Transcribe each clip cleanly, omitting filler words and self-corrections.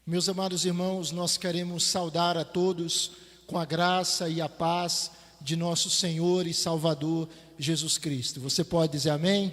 Meus amados irmãos, nós queremos saudar a todos com a graça e a paz de nosso Senhor e Salvador Jesus Cristo. Você pode dizer amém?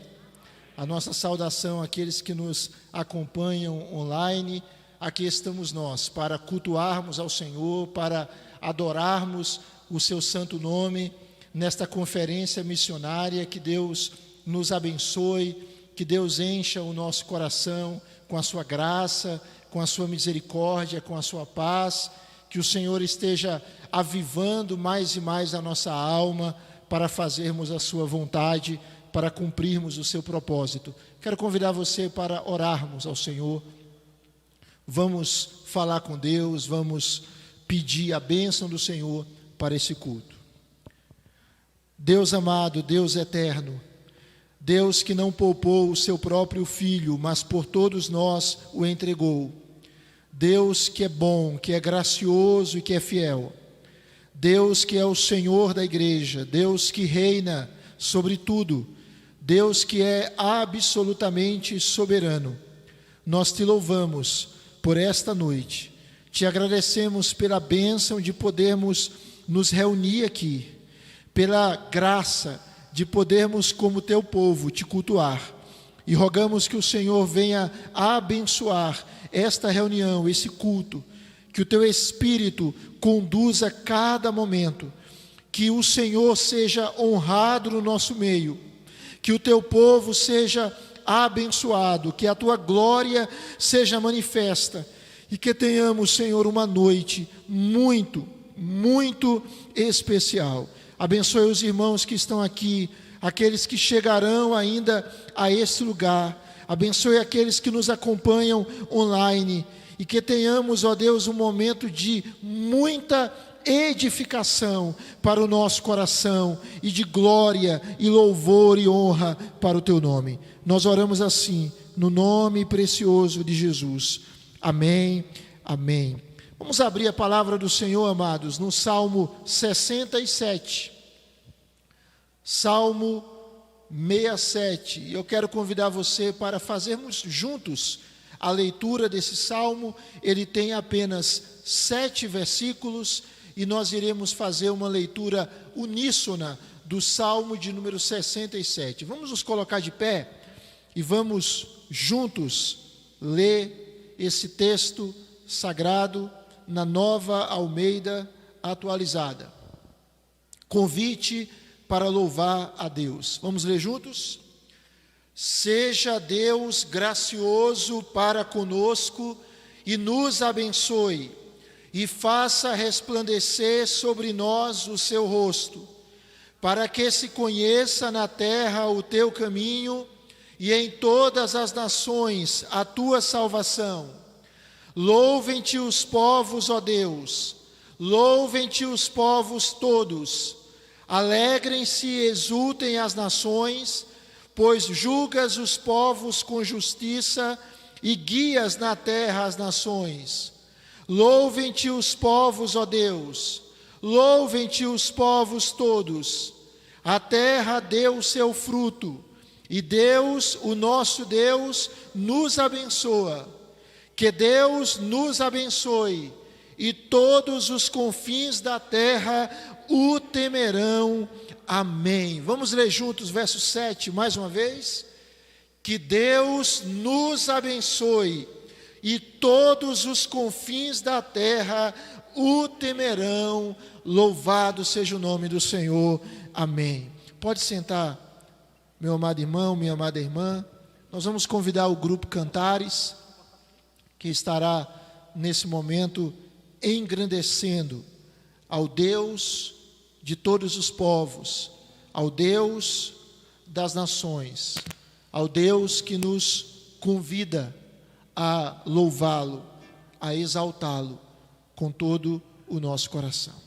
A nossa saudação àqueles que nos acompanham online. Aqui estamos nós para cultuarmos ao Senhor, para adorarmos o seu santo nome nesta conferência missionária. Que Deus nos abençoe, que Deus encha o nosso coração com a sua graça, com a sua misericórdia, com a sua paz, que o Senhor esteja avivando mais e mais a nossa alma para fazermos a sua vontade, para cumprirmos o seu propósito. Quero convidar você para orarmos ao Senhor. Vamos falar com Deus, vamos pedir a bênção do Senhor para esse culto. Deus amado, Deus eterno, Deus que não poupou o seu próprio Filho, mas por todos nós o entregou. Deus que é bom, que é gracioso e que é fiel. Deus que é o Senhor da igreja, Deus que reina sobre tudo, Deus que é absolutamente soberano. Nós te louvamos por esta noite, te agradecemos pela bênção de podermos nos reunir aqui, pela graça de podermos, como teu povo, te cultuar. E rogamos que o Senhor venha abençoar esta reunião, esse culto, que o teu Espírito conduza cada momento, que o Senhor seja honrado no nosso meio, que o teu povo seja abençoado, que a tua glória seja manifesta e que tenhamos, Senhor, uma noite muito, muito especial. Abençoe os irmãos que estão aqui, aqueles que chegarão ainda a esse lugar. Abençoe aqueles que nos acompanham online e que tenhamos, ó Deus, um momento de muita edificação para o nosso coração e de glória e louvor e honra para o teu nome. Nós oramos assim, no nome precioso de Jesus. Amém, amém. Vamos abrir a palavra do Senhor, amados, no Salmo 67. Salmo 67. E eu quero convidar você para fazermos juntos a leitura desse salmo. Ele tem apenas 7 versículos e nós iremos fazer uma leitura uníssona do salmo de número 67. Vamos nos colocar de pé e vamos juntos ler esse texto sagrado na Nova Almeida Atualizada. Convite para louvar a Deus. Vamos ler juntos? Seja Deus gracioso para conosco e nos abençoe, e faça resplandecer sobre nós o seu rosto, para que se conheça na terra o teu caminho e em todas as nações a tua salvação. Louvem-te os povos, ó Deus, louvem-te os povos todos. Alegrem-se e exultem as nações, pois julgas os povos com justiça e guias na terra as nações. Louvem-te os povos, ó Deus, louvem-te os povos todos. A terra deu o seu fruto, e Deus, o nosso Deus, nos abençoa. Que Deus nos abençoe, e todos os confins da terra o temerão. Amém. Vamos ler juntos verso 7 mais uma vez. Que Deus nos abençoe e todos os confins da terra o temerão. Louvado seja o nome do Senhor. Amém. Pode sentar, meu amado irmão, minha amada irmã. Nós vamos convidar o grupo Cantares, que estará nesse momento engrandecendo ao Deus de todos os povos, ao Deus das nações, ao Deus que nos convida a louvá-lo, a exaltá-lo com todo o nosso coração.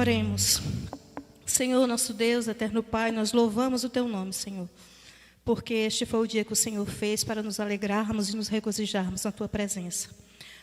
Oremos. Senhor, nosso Deus, eterno Pai, nós louvamos o Teu nome, Senhor, porque este foi o dia que o Senhor fez para nos alegrarmos e nos regozijarmos na Tua presença.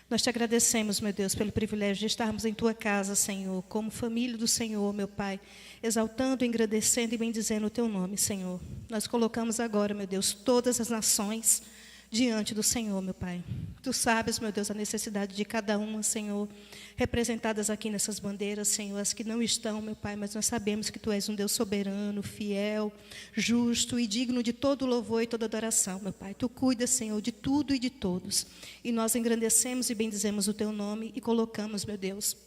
Nós te agradecemos, meu Deus, pelo privilégio de estarmos em Tua casa, Senhor, como família do Senhor, meu Pai, exaltando, engrandecendo e bendizendo o Teu nome, Senhor. Nós colocamos agora, meu Deus, todas as nações diante do Senhor, meu Pai. Tu sabes, meu Deus, a necessidade de cada uma, Senhor, representadas aqui nessas bandeiras, Senhor, as que não estão, meu Pai, mas nós sabemos que Tu és um Deus soberano, fiel, justo e digno de todo louvor e toda adoração, meu Pai. Tu cuidas, Senhor, de tudo e de todos. E nós engrandecemos e bendizemos o Teu nome e colocamos, meu Deus,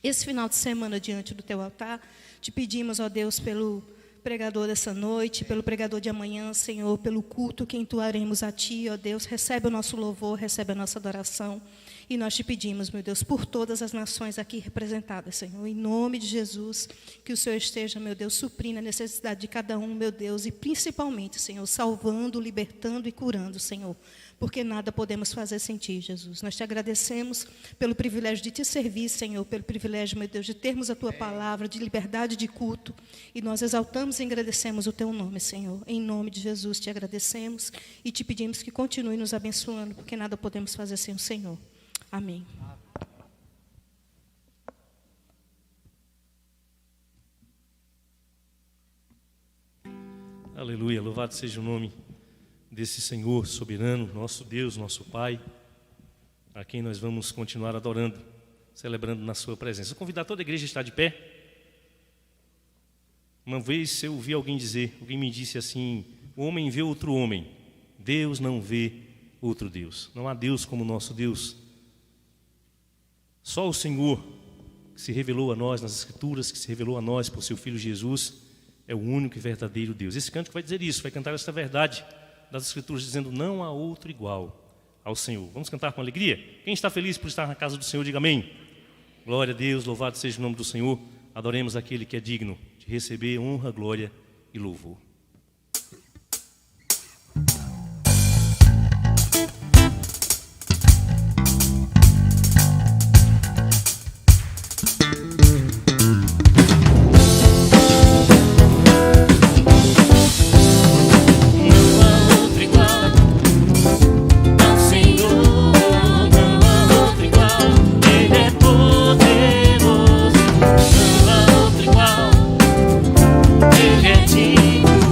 esse final de semana diante do Teu altar. Te pedimos, ó Deus, pelo pregador dessa noite, pelo pregador de amanhã, Senhor, pelo culto que entoaremos a Ti, ó Deus, recebe o nosso louvor, recebe a nossa adoração, e nós te pedimos, meu Deus, por todas as nações aqui representadas, Senhor, em nome de Jesus, que o Senhor esteja, meu Deus, suprindo a necessidade de cada um, meu Deus, e principalmente, Senhor, salvando, libertando e curando, Senhor, porque nada podemos fazer sem Ti, Jesus. Nós te agradecemos pelo privilégio de Te servir, Senhor, pelo privilégio, meu Deus, de termos a Tua palavra, de liberdade de culto, e nós exaltamos e agradecemos o Teu nome, Senhor. Em nome de Jesus te agradecemos e te pedimos que continue nos abençoando, porque nada podemos fazer sem o Senhor. Amém. Aleluia, louvado seja o nome desse Senhor soberano, nosso Deus, nosso Pai, a quem nós vamos continuar adorando, celebrando na sua presença. Vou convidar toda a igreja a estar de pé. Uma vez eu ouvi alguém me disse assim: o homem vê outro homem, Deus não vê outro Deus. Não há Deus como o nosso Deus. Só o Senhor, que se revelou a nós nas Escrituras, que se revelou a nós por seu Filho Jesus, é o único e verdadeiro Deus. Esse cântico vai dizer isso, vai cantar essa verdade das Escrituras, dizendo: não há outro igual ao Senhor. Vamos cantar com alegria? Quem está feliz por estar na casa do Senhor, diga amém. Glória a Deus, louvado seja o nome do Senhor. Adoremos aquele que é digno de receber honra, glória e louvor. Ele é digno.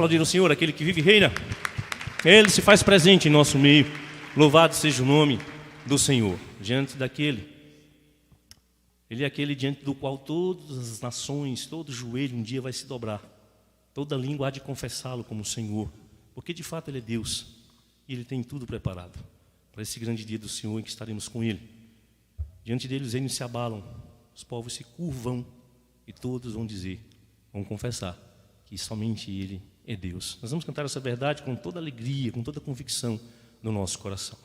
aplaudir o Senhor, aquele que vive e reina. Ele se faz presente em nosso meio. Louvado seja o nome do Senhor. Diante daquele, Ele é aquele diante do qual todas as nações, todo joelho um dia vai se dobrar. Toda língua há de confessá-lo como Senhor. Porque de fato Ele é Deus. E Ele tem tudo preparado para esse grande dia do Senhor em que estaremos com Ele. Diante dele os reinos se abalam, os povos se curvam e todos vão dizer, vão confessar que somente Ele é Deus. Nós vamos cantar essa verdade com toda alegria, com toda convicção no nosso coração.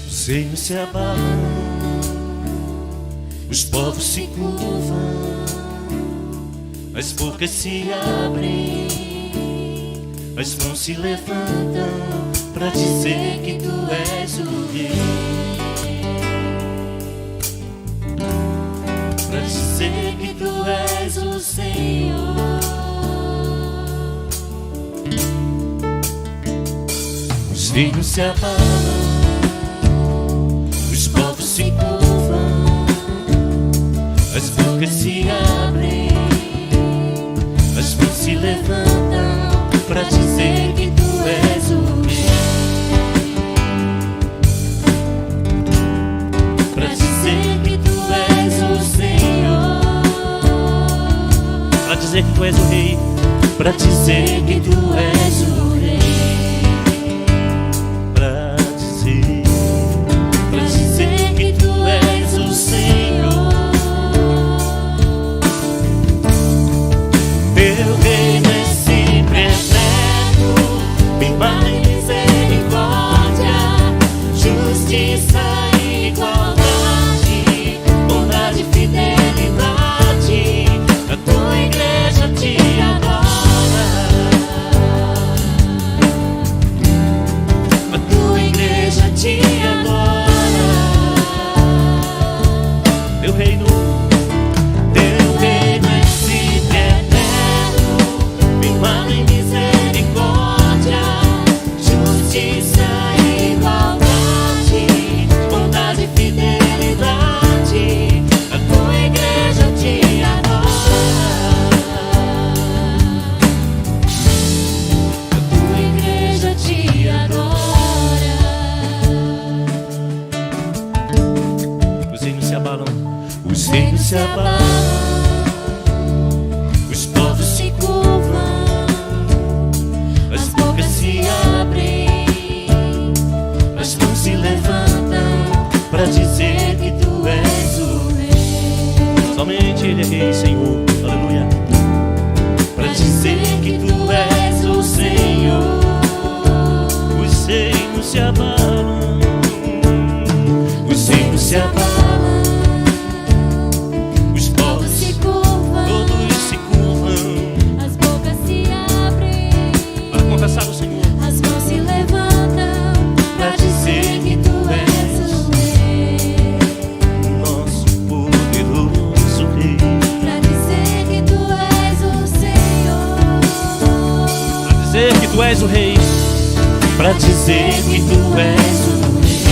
Os reinos se abalam, os povos se curvam, as bocas se abrem, as mãos se levantam para dizer que tu és o Rei, para dizer que tu és o Senhor. Os reinos se abalam, os povos se curvam, as bocas se abrem, as mãos se levantam para dizer que tu és o Rei, para dizer que tu és o Senhor, Para dizer que tu és o Rei, para dizer que tu és o Rei, para dizer que tu és o Senhor. Teu reino é sempre eterno, firmado em misericórdia, justiça e igualdade, bondade e fidelidade. A tua igreja te adora, a tua igreja te adora. teu reino. Teu reino é sempre eterno, firmado em misericórdia, justiça e igualdade, bondade e fidelidade. A tua igreja te adora, a tua igreja te adora. Os reinos se abalam, Os reinos se abalam, os povos se curvam, as bocas se abrem, as mãos se levantam para dizer que tu és o Rei, somente Ele é Rei, Senhor. Aleluia. para dizer que tu és o Senhor. Os reinos se abalam, Os reinos se abalam, os povos se curvam, todos se curvam as bocas se abrem, para confessar o Senhor. as mãos se levantam para dizer que tu és o Rei, Nosso poderoso Rei, para dizer que tu és o Senhor, para dizer que tu és o Rei, para dizer que tu és o Rei,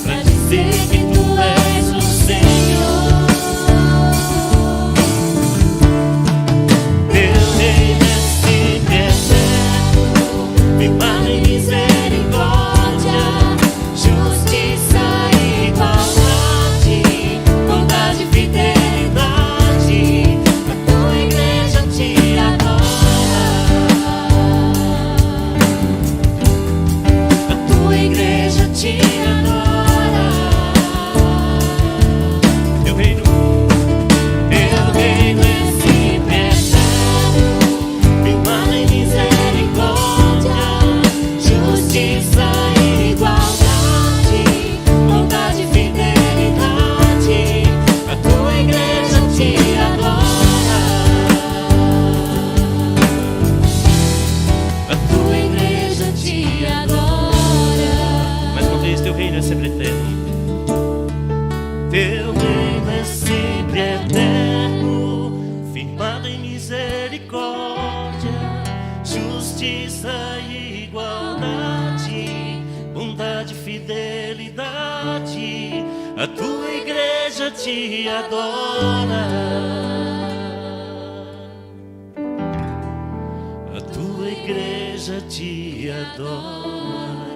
para dizer que tu és o Senhor. Teu reino é sempre eterno, firmado em misericórdia, justiça e igualdade, bondade e fidelidade. A tua igreja te adora, a tua igreja te adora. teu reino. Teu reino é sempre eterno, firmado em misericórdia, justiça e igualdade, bondade e fidelidade. A tua igreja te adora, a tua igreja te adora. Mais uma vez, teu reino é sempre eterno. Teu reino é sempre eterno, justiça e igualdade, bondade e fidelidade, a tua igreja te adora. A tua igreja te adora.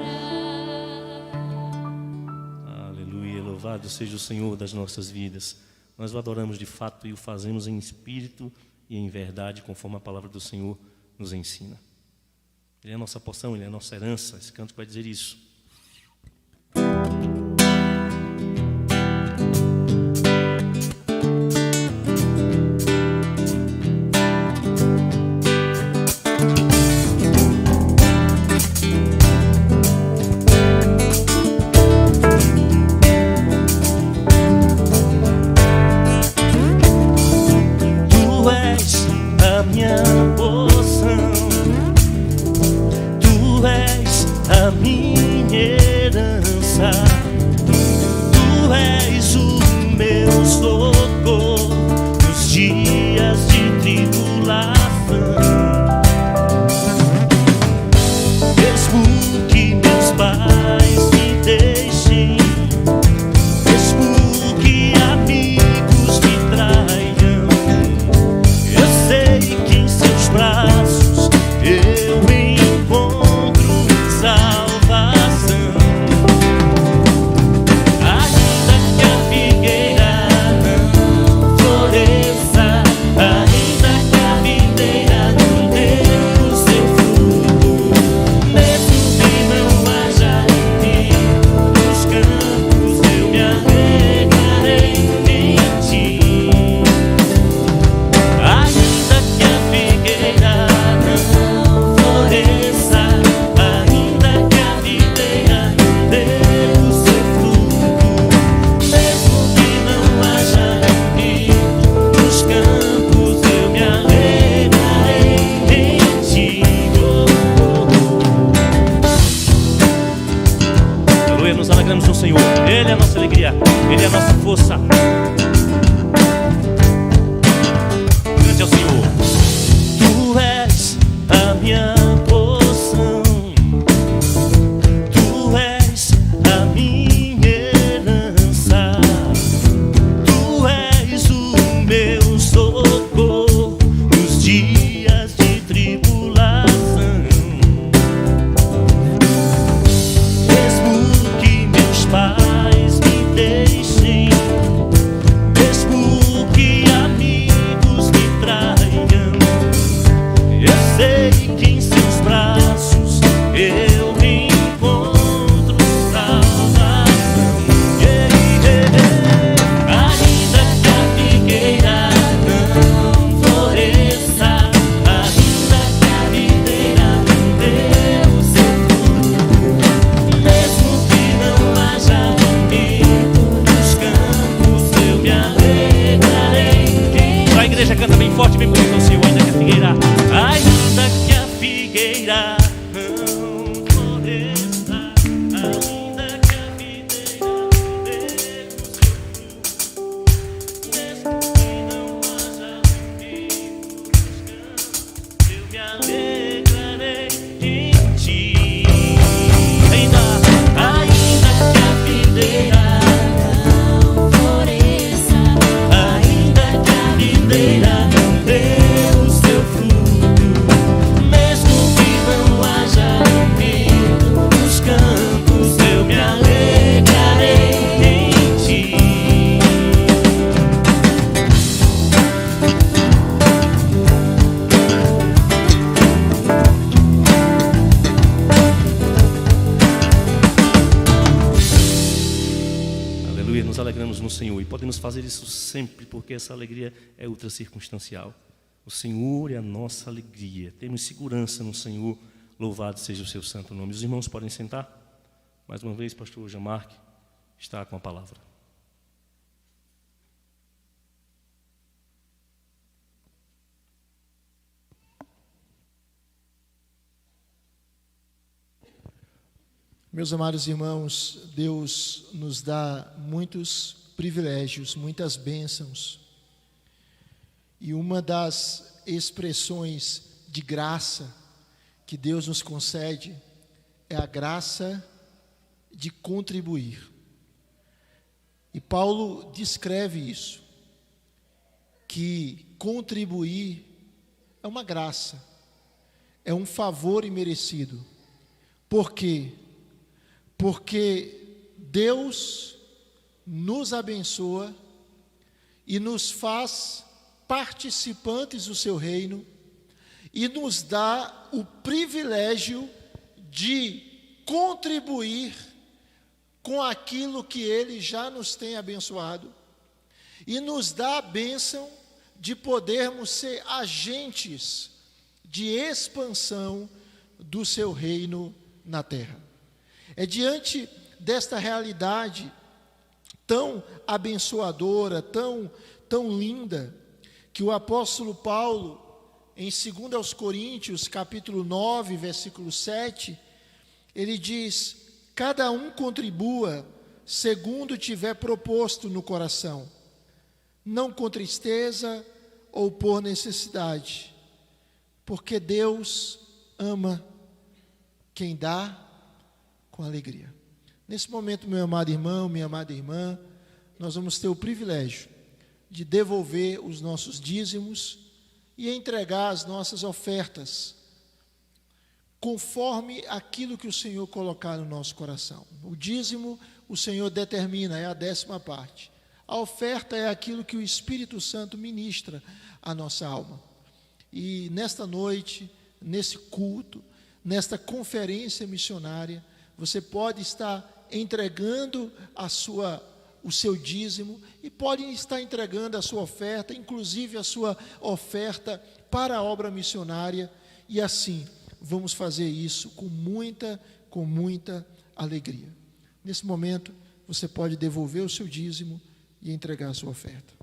Aleluia, louvado seja o Senhor das nossas vidas. Nós o adoramos de fato e o fazemos em espírito e em verdade, conforme a palavra do Senhor nos ensina. Ele é a nossa porção, Ele é a nossa herança. Esse canto vai dizer isso. Fazer isso sempre, porque essa alegria é ultra circunstancial. O Senhor é a nossa alegria. Temos segurança no Senhor. Louvado seja o seu santo nome. Os irmãos podem sentar. Mais uma vez, pastor Jean-Marc está com a palavra. Meus amados irmãos, Deus nos dá muitos privilégios, muitas bênçãos. E uma das expressões de graça que Deus nos concede é a graça de contribuir. E Paulo descreve isso, que contribuir é uma graça, é um favor imerecido. Por quê? Porque Deus nos abençoa e nos faz participantes do seu reino e nos dá o privilégio de contribuir com aquilo que Ele já nos tem abençoado e nos dá a bênção de podermos ser agentes de expansão do seu reino na terra. É diante desta realidade tão abençoadora, tão linda, que o apóstolo Paulo, em 2 Coríntios, capítulo 9, versículo 7, ele diz: cada um contribua segundo tiver proposto no coração, não com tristeza ou por necessidade, porque Deus ama quem dá com alegria. Nesse momento, meu amado irmão, minha amada irmã, nós vamos ter o privilégio de devolver os nossos dízimos e entregar as nossas ofertas conforme aquilo que o Senhor colocar no nosso coração. O dízimo, o Senhor determina, é a 10ª parte. A oferta é aquilo que o Espírito Santo ministra à nossa alma. E nesta noite, nesse culto, nesta conferência missionária, você pode estar entregando o seu dízimo e pode estar entregando a sua oferta, inclusive a sua oferta para a obra missionária, e assim vamos fazer isso com muita alegria. Nesse momento, você pode devolver o seu dízimo e entregar a sua oferta.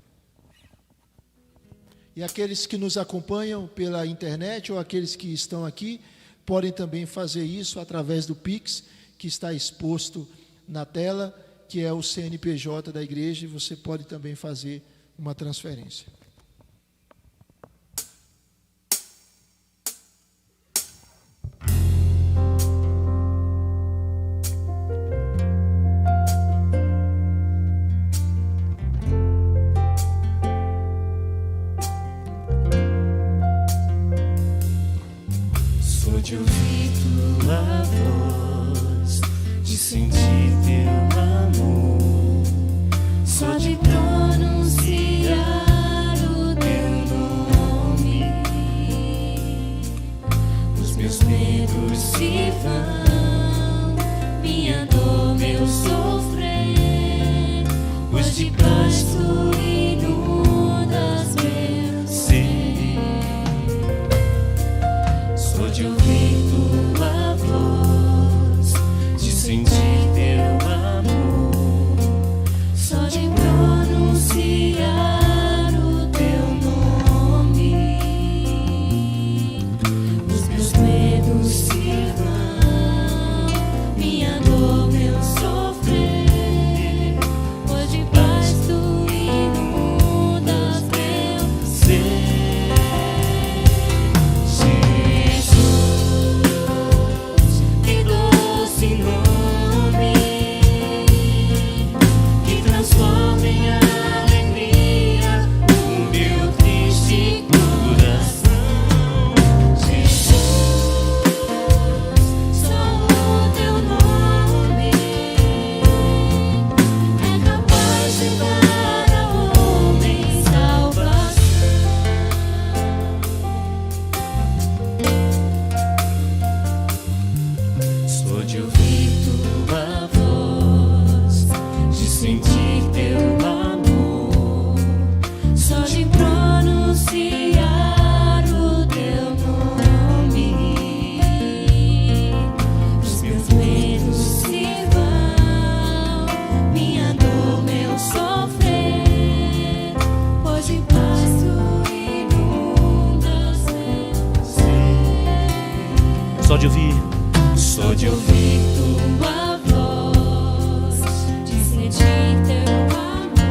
E aqueles que nos acompanham pela internet ou aqueles que estão aqui, podem também fazer isso através do Pix, que está exposto na tela, que é o CNPJ da igreja, e você pode também fazer uma transferência. Só de ouvir tua voz, de sentir teu amor, só de pronunciar o teu nome, os meus medos se vão, minha dor, meu sofrer, pois de paz tu inundas meu ser. Só de ouvir tua voz, de sentir teu amor, só de pronunciar o teu nome, os meus medos se vão, minha dor, meu sofrer, pois de paz tu inundas meu ser. Que doce nome, que transforma em alegria o meu triste coração. Jesus, só o teu nome é capaz de dar ao homem salvação. Só de ouvir tua voz, de sentir teu amor, só de pronunciar o teu nome, os meus medos se vão, minha dor, meu sofrer, pois de paz tu inundas meu ser. Só de ouvir, Só de ouvir tua voz, de sentir teu amor,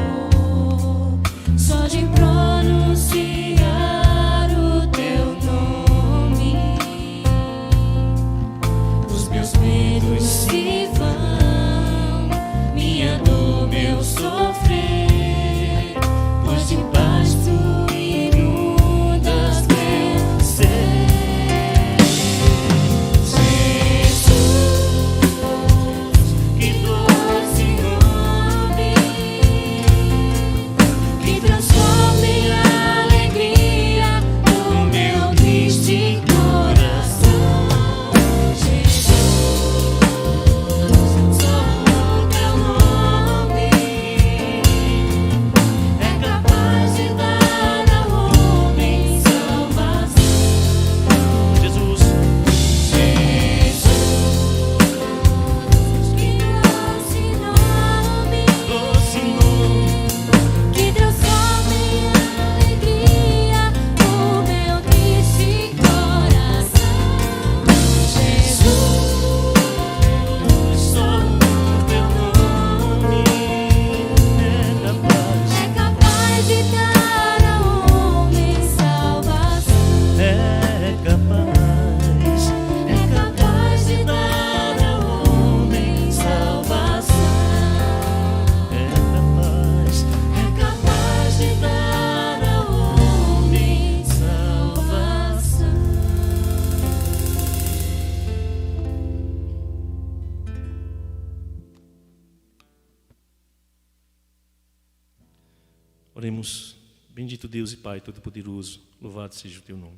Oremos. Bendito Deus e Pai Todo-Poderoso, louvado seja o Teu nome.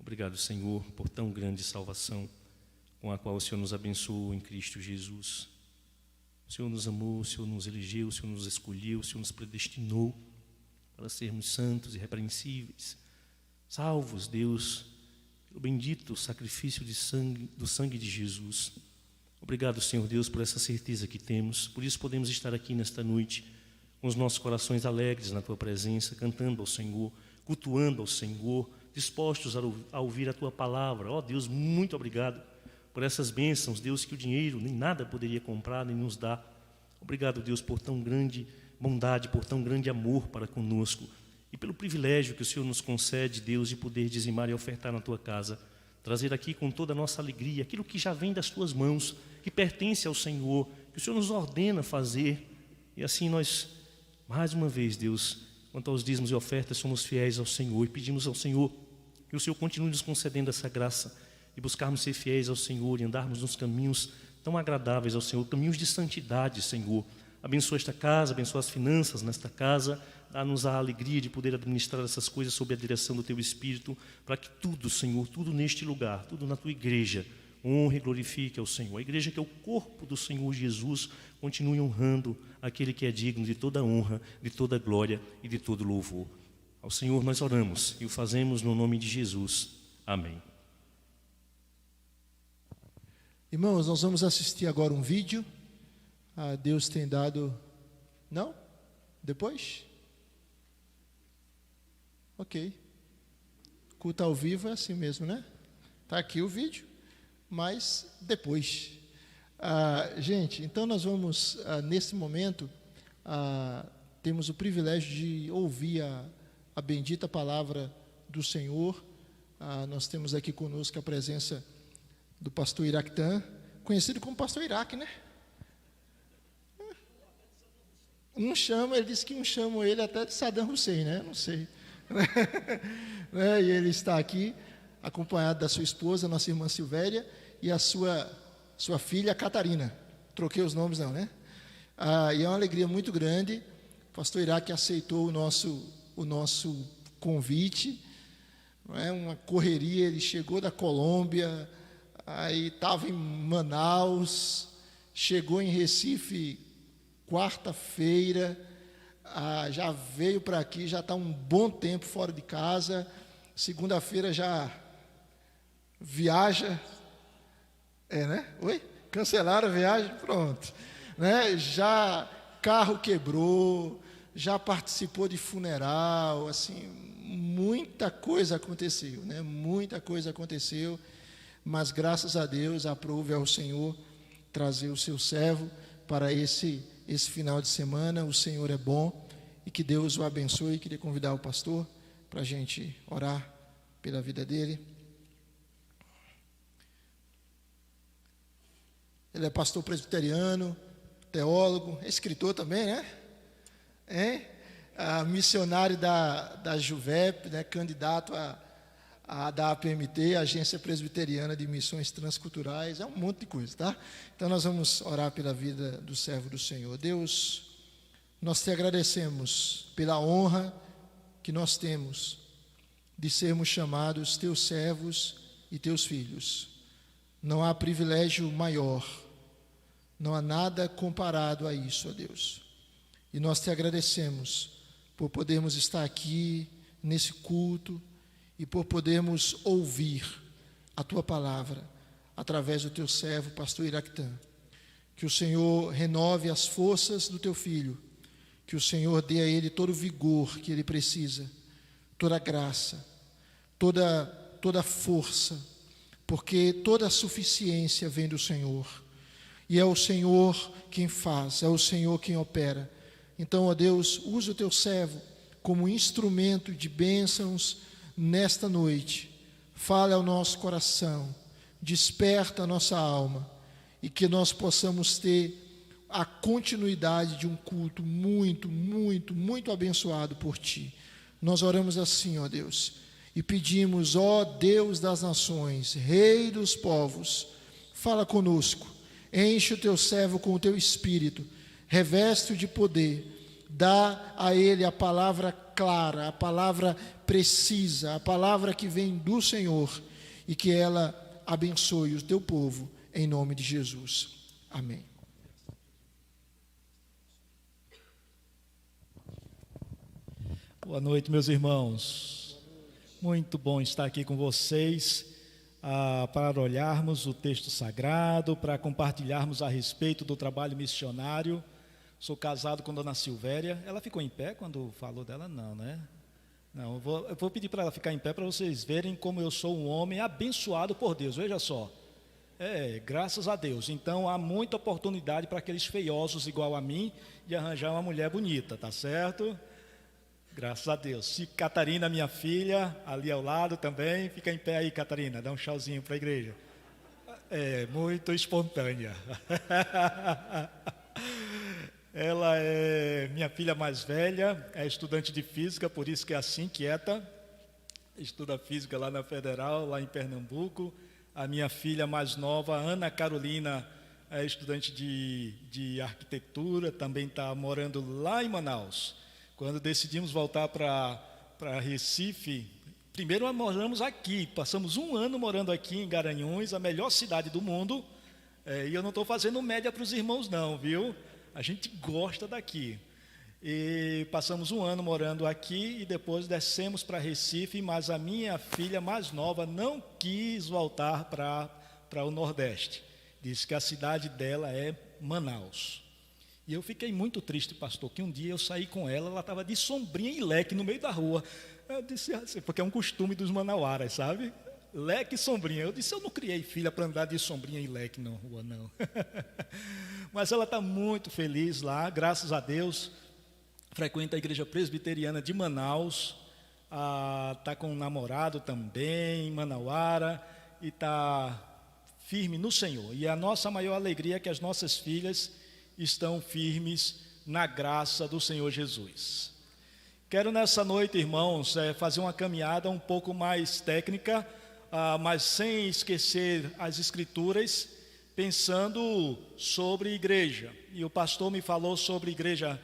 Obrigado, Senhor, por tão grande salvação com a qual o Senhor nos abençoou em Cristo Jesus. O Senhor nos amou, o Senhor nos elegeu, o Senhor nos escolheu, o Senhor nos predestinou para sermos santos e irrepreensíveis, salvos, Deus, pelo bendito sacrifício do sangue de Jesus. Obrigado, Senhor Deus, por essa certeza que temos. Por isso podemos estar aqui nesta noite com os nossos corações alegres na Tua presença, cantando ao Senhor, cultuando ao Senhor, dispostos a ouvir a Tua palavra. Ó Deus, muito obrigado por essas bênçãos, Deus, que o dinheiro nem nada poderia comprar, nem nos dar. Obrigado, Deus, por tão grande bondade, por tão grande amor para conosco e pelo privilégio que o Senhor nos concede, Deus, de poder dizimar e ofertar na Tua casa, trazer aqui com toda a nossa alegria aquilo que já vem das Tuas mãos, que pertence ao Senhor, que o Senhor nos ordena fazer. E assim nós, mais uma vez, Deus, quanto aos dízimos e ofertas, somos fiéis ao Senhor e pedimos ao Senhor que o Senhor continue nos concedendo essa graça e buscarmos ser fiéis ao Senhor e andarmos nos caminhos tão agradáveis ao Senhor, caminhos de santidade, Senhor. Abençoa esta casa, abençoa as finanças nesta casa, dá-nos a alegria de poder administrar essas coisas sob a direção do Teu Espírito, para que tudo, Senhor, tudo neste lugar, tudo na Tua igreja, honre e glorifique ao Senhor. A igreja que é o corpo do Senhor Jesus, continue honrando aquele que é digno de toda honra, de toda glória e de todo louvor. Ao Senhor nós oramos e o fazemos no nome de Jesus. Amém. Irmãos, nós vamos assistir agora um vídeo. Deus tem dado... Não? Depois? Ok. Culto ao vivo é assim mesmo, né? Está aqui o vídeo, mas depois. Gente, então nós vamos, nesse momento, temos o privilégio de ouvir a bendita palavra do Senhor. Nós temos aqui conosco a presença do pastor Iractan, conhecido como pastor Iraque, né? Ele disse que chamam ele até de Saddam Hussein, né? Não sei. E ele está aqui, acompanhado da sua esposa, nossa irmã Silvéria, e a sua filha Catarina. Troquei os nomes não, né? E é uma alegria muito grande. O pastor Iraque aceitou o nosso convite. Não é uma correria, ele chegou da Colômbia, aí estava em Manaus, chegou em Recife quarta-feira, já veio para aqui, já está um bom tempo fora de casa, segunda-feira já viaja, né? Oi? Cancelaram a viagem? Pronto. Né? Já carro quebrou, já participou de funeral, assim, muita coisa aconteceu, né? Muita coisa aconteceu, mas graças a Deus, aprove ao Senhor trazer o seu servo para esse final de semana. O Senhor é bom e que Deus o abençoe. Queria convidar o pastor para a gente orar pela vida dele. Ele é pastor presbiteriano, teólogo, escritor também, né? Missionário da Juvep, né? Candidato da APMT, Agência Presbiteriana de Missões Transculturais, um monte de coisa, tá? Então nós vamos orar pela vida do servo do Senhor. Deus, nós te agradecemos pela honra que nós temos de sermos chamados teus servos e teus filhos. Não há privilégio maior, não há nada comparado a isso, ó Deus. E nós te agradecemos por podermos estar aqui nesse culto e por podermos ouvir a Tua palavra através do Teu servo, pastor Iractan. Que o Senhor renove as forças do Teu Filho, que o Senhor dê a ele todo o vigor que ele precisa, toda a graça, toda a força, porque toda a suficiência vem do Senhor, e é o Senhor quem faz, é o Senhor quem opera. Então, ó Deus, usa o Teu servo como instrumento de bênçãos nesta noite. Fale ao nosso coração, desperta a nossa alma, e que nós possamos ter a continuidade de um culto muito, muito, muito abençoado por Ti. Nós oramos assim, ó Deus, e pedimos, ó Deus das nações, Rei dos povos, fala conosco, enche o Teu servo com o Teu Espírito, reveste-o de poder, dá a ele a palavra clara, a palavra precisa, a palavra que vem do Senhor, e que ela abençoe o teu povo, em nome de Jesus. Amém. Boa noite, meus irmãos. Muito bom estar aqui com vocês para olharmos o texto sagrado, para compartilharmos a respeito do trabalho missionário. Sou casado com Dona Silvéria. Ela ficou em pé quando falou dela? Não, né? Não, eu vou pedir para ela ficar em pé para vocês verem como eu sou um homem abençoado por Deus. Veja só. Graças a Deus. Então, há muita oportunidade para aqueles feiosos igual a mim de arranjar uma mulher bonita, tá certo? Graças a Deus. E Catarina, minha filha, ali ao lado também. Fica em pé aí, Catarina. Dá um tchauzinho para a igreja. Muito espontânea. Ela é minha filha mais velha, é estudante de física, por isso que é assim, quieta. Estuda física lá na Federal, lá em Pernambuco. A minha filha mais nova, Ana Carolina, é estudante de arquitetura, também está morando lá em Manaus. Quando decidimos voltar para Recife, primeiro moramos aqui, passamos um ano morando aqui em Garanhuns, a melhor cidade do mundo, e eu não estou fazendo média para os irmãos não, viu? A gente gosta daqui. E passamos um ano morando aqui e depois descemos para Recife, mas a minha filha mais nova não quis voltar para o Nordeste. Disse que a cidade dela é Manaus. E eu fiquei muito triste, pastor, que um dia eu saí com ela, ela estava de sombrinha e leque no meio da rua. Eu disse assim, porque é um costume dos manauaras, sabe? Leque e sombrinha. Eu disse, eu não criei filha para andar de sombrinha e leque na rua, não. Mas ela está muito feliz lá, graças a Deus. Frequenta a igreja presbiteriana de Manaus. Está com um namorado também, em Manauara, e está firme no Senhor. E a nossa maior alegria é que as nossas filhas estão firmes na graça do Senhor Jesus. Quero nessa noite, irmãos, fazer uma caminhada um pouco mais técnica, mas sem esquecer as Escrituras, pensando sobre igreja. E o pastor me falou sobre igreja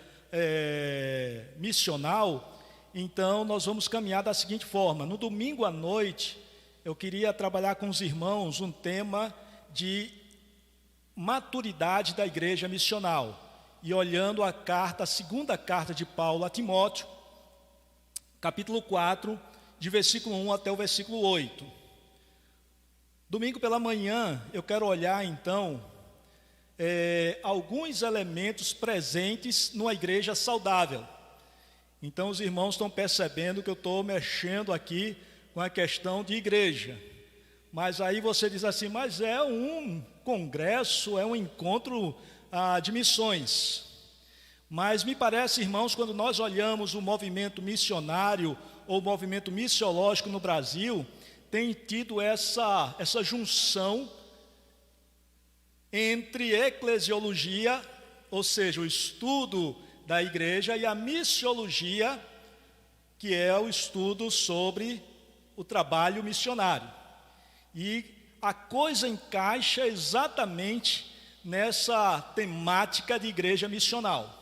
missional, então nós vamos caminhar da seguinte forma. No domingo à noite, eu queria trabalhar com os irmãos um tema de maturidade da igreja missional, e olhando a segunda carta de Paulo a Timóteo, capítulo 4, de versículo 1 até o versículo 8. Domingo pela manhã, eu quero olhar então alguns elementos presentes numa igreja saudável. Então os irmãos estão percebendo que eu estou mexendo aqui com a questão de igreja. Mas aí você diz assim, mas é um congresso, é um encontro de missões. Mas me parece, irmãos, quando nós olhamos o movimento missionário ou o movimento missiológico no Brasil, tem tido essa junção entre eclesiologia, ou seja, o estudo da igreja, e a missiologia, que é o estudo sobre o trabalho missionário. E a coisa encaixa exatamente nessa temática de igreja missional.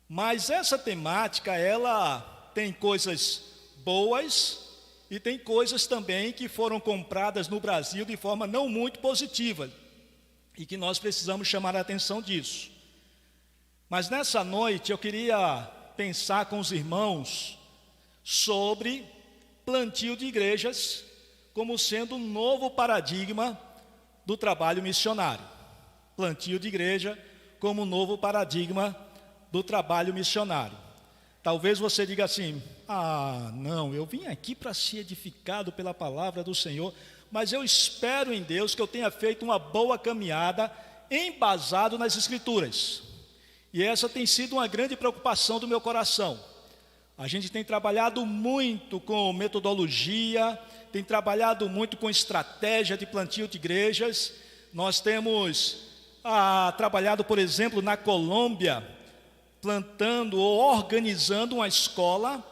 Mas essa temática, ela tem coisas boas e tem coisas também que foram compradas no Brasil de forma não muito positiva, e que nós precisamos chamar a atenção disso. Mas nessa noite eu queria pensar com os irmãos sobre plantio de igrejas como sendo um novo paradigma do trabalho missionário. Plantio de igreja como um novo paradigma do trabalho missionário. Talvez você diga assim, não, eu vim aqui para ser edificado pela palavra do Senhor, mas eu espero em Deus que eu tenha feito uma boa caminhada embasado nas Escrituras. E essa tem sido uma grande preocupação do meu coração. A gente tem trabalhado muito com metodologia, tem trabalhado muito com estratégia de plantio de igrejas. Nós temos trabalhado, por exemplo, na Colômbia, plantando ou organizando uma escola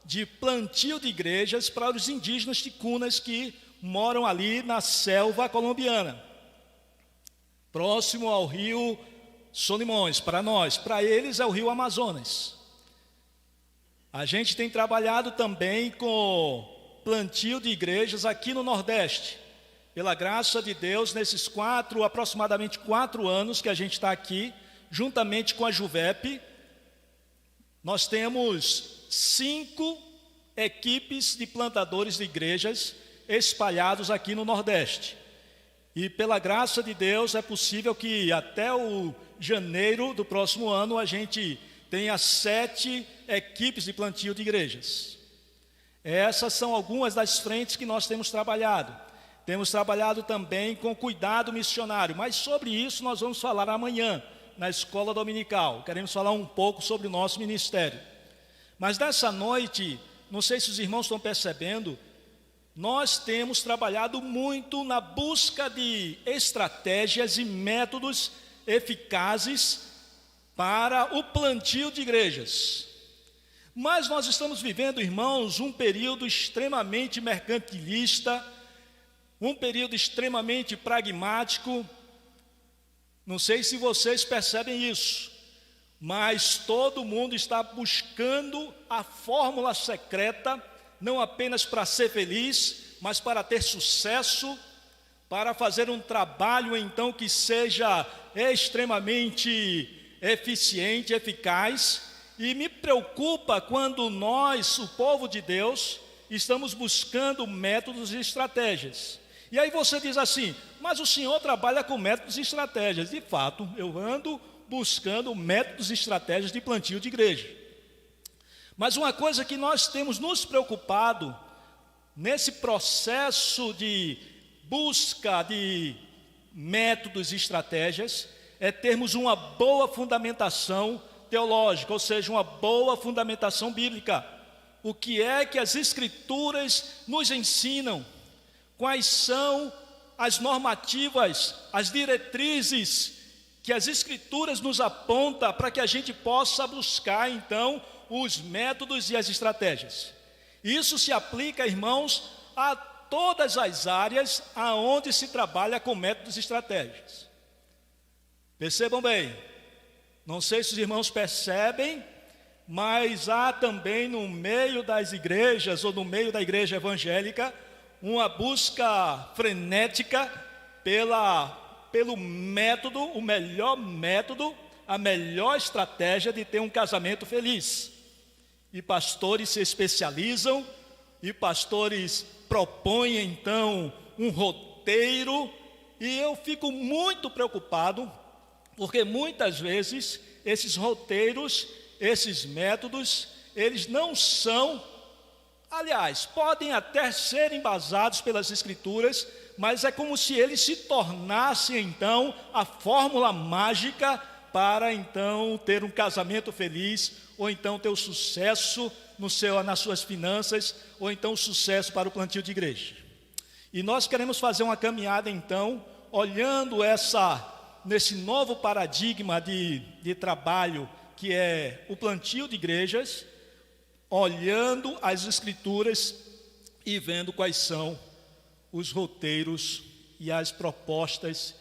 de plantio de igrejas para os indígenas ticunas que moram ali na selva colombiana, próximo ao rio Solimões, para nós, para eles é o rio Amazonas. A gente tem trabalhado também com plantio de igrejas aqui no Nordeste. Pela graça de Deus, nesses aproximadamente 4 anos que a gente está aqui, juntamente com a Juvep, nós temos 5 equipes de plantadores de igrejas espalhados aqui no Nordeste. E pela graça de Deus é possível que até o janeiro do próximo ano a gente tenha 7 equipes de plantio de igrejas. Essas são algumas das frentes que nós temos trabalhado. Temos trabalhado também com cuidado missionário, mas sobre isso nós vamos falar amanhã na escola dominical. Queremos falar um pouco sobre o nosso ministério. Mas nessa noite, não sei se os irmãos estão percebendo, nós temos trabalhado muito na busca de estratégias e métodos eficazes para o plantio de igrejas. Mas nós estamos vivendo, irmãos, um período extremamente mercantilista, um período extremamente pragmático. Não sei se vocês percebem isso, mas todo mundo está buscando a fórmula secreta, não apenas para ser feliz, mas para ter sucesso, para fazer um trabalho então que seja extremamente eficiente, eficaz. E me preocupa quando nós, o povo de Deus, estamos buscando métodos e estratégias. E aí você diz assim, mas o senhor trabalha com métodos e estratégias. De fato, eu ando buscando métodos e estratégias de plantio de igreja. Mas uma coisa que nós temos nos preocupado nesse processo de busca de métodos e estratégias é termos uma boa fundamentação teológica, ou seja, uma boa fundamentação bíblica. O que é que as Escrituras nos ensinam? Quais são as normativas, as diretrizes que as Escrituras nos apontam para que a gente possa buscar, então, os métodos e as estratégias. Isso se aplica, irmãos, a todas as áreas aonde se trabalha com métodos e estratégias. Percebam bem, não sei se os irmãos percebem, mas há também no meio das igrejas ou no meio da igreja evangélica uma busca frenética pelo método, o melhor método, a melhor estratégia de ter um casamento feliz. E pastores se especializam, e pastores propõem então um roteiro, e eu fico muito preocupado, porque muitas vezes esses roteiros, esses métodos, eles não são, aliás, podem até ser embasados pelas Escrituras, mas é como se eles se tornassem então a fórmula mágica para então ter um casamento feliz, ou então ter o sucesso nas suas finanças, ou então o sucesso para o plantio de igreja. E nós queremos fazer uma caminhada então, olhando nesse novo paradigma de trabalho, que é o plantio de igrejas, olhando as Escrituras e vendo quais são os roteiros e as propostas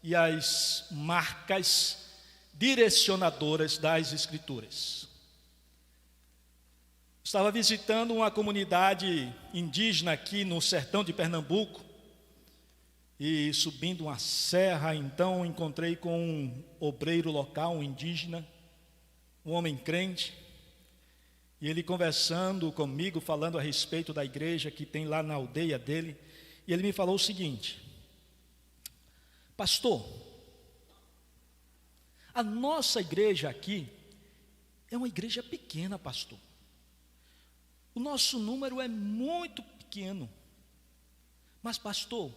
e as marcas direcionadoras das Escrituras. Estava visitando uma comunidade indígena aqui no sertão de Pernambuco, e subindo uma serra, então encontrei com um obreiro local, um indígena, um homem crente, e ele conversando comigo, falando a respeito da igreja que tem lá na aldeia dele, e ele me falou o seguinte: pastor, a nossa igreja aqui é uma igreja pequena, pastor. O nosso número é muito pequeno. Mas, pastor,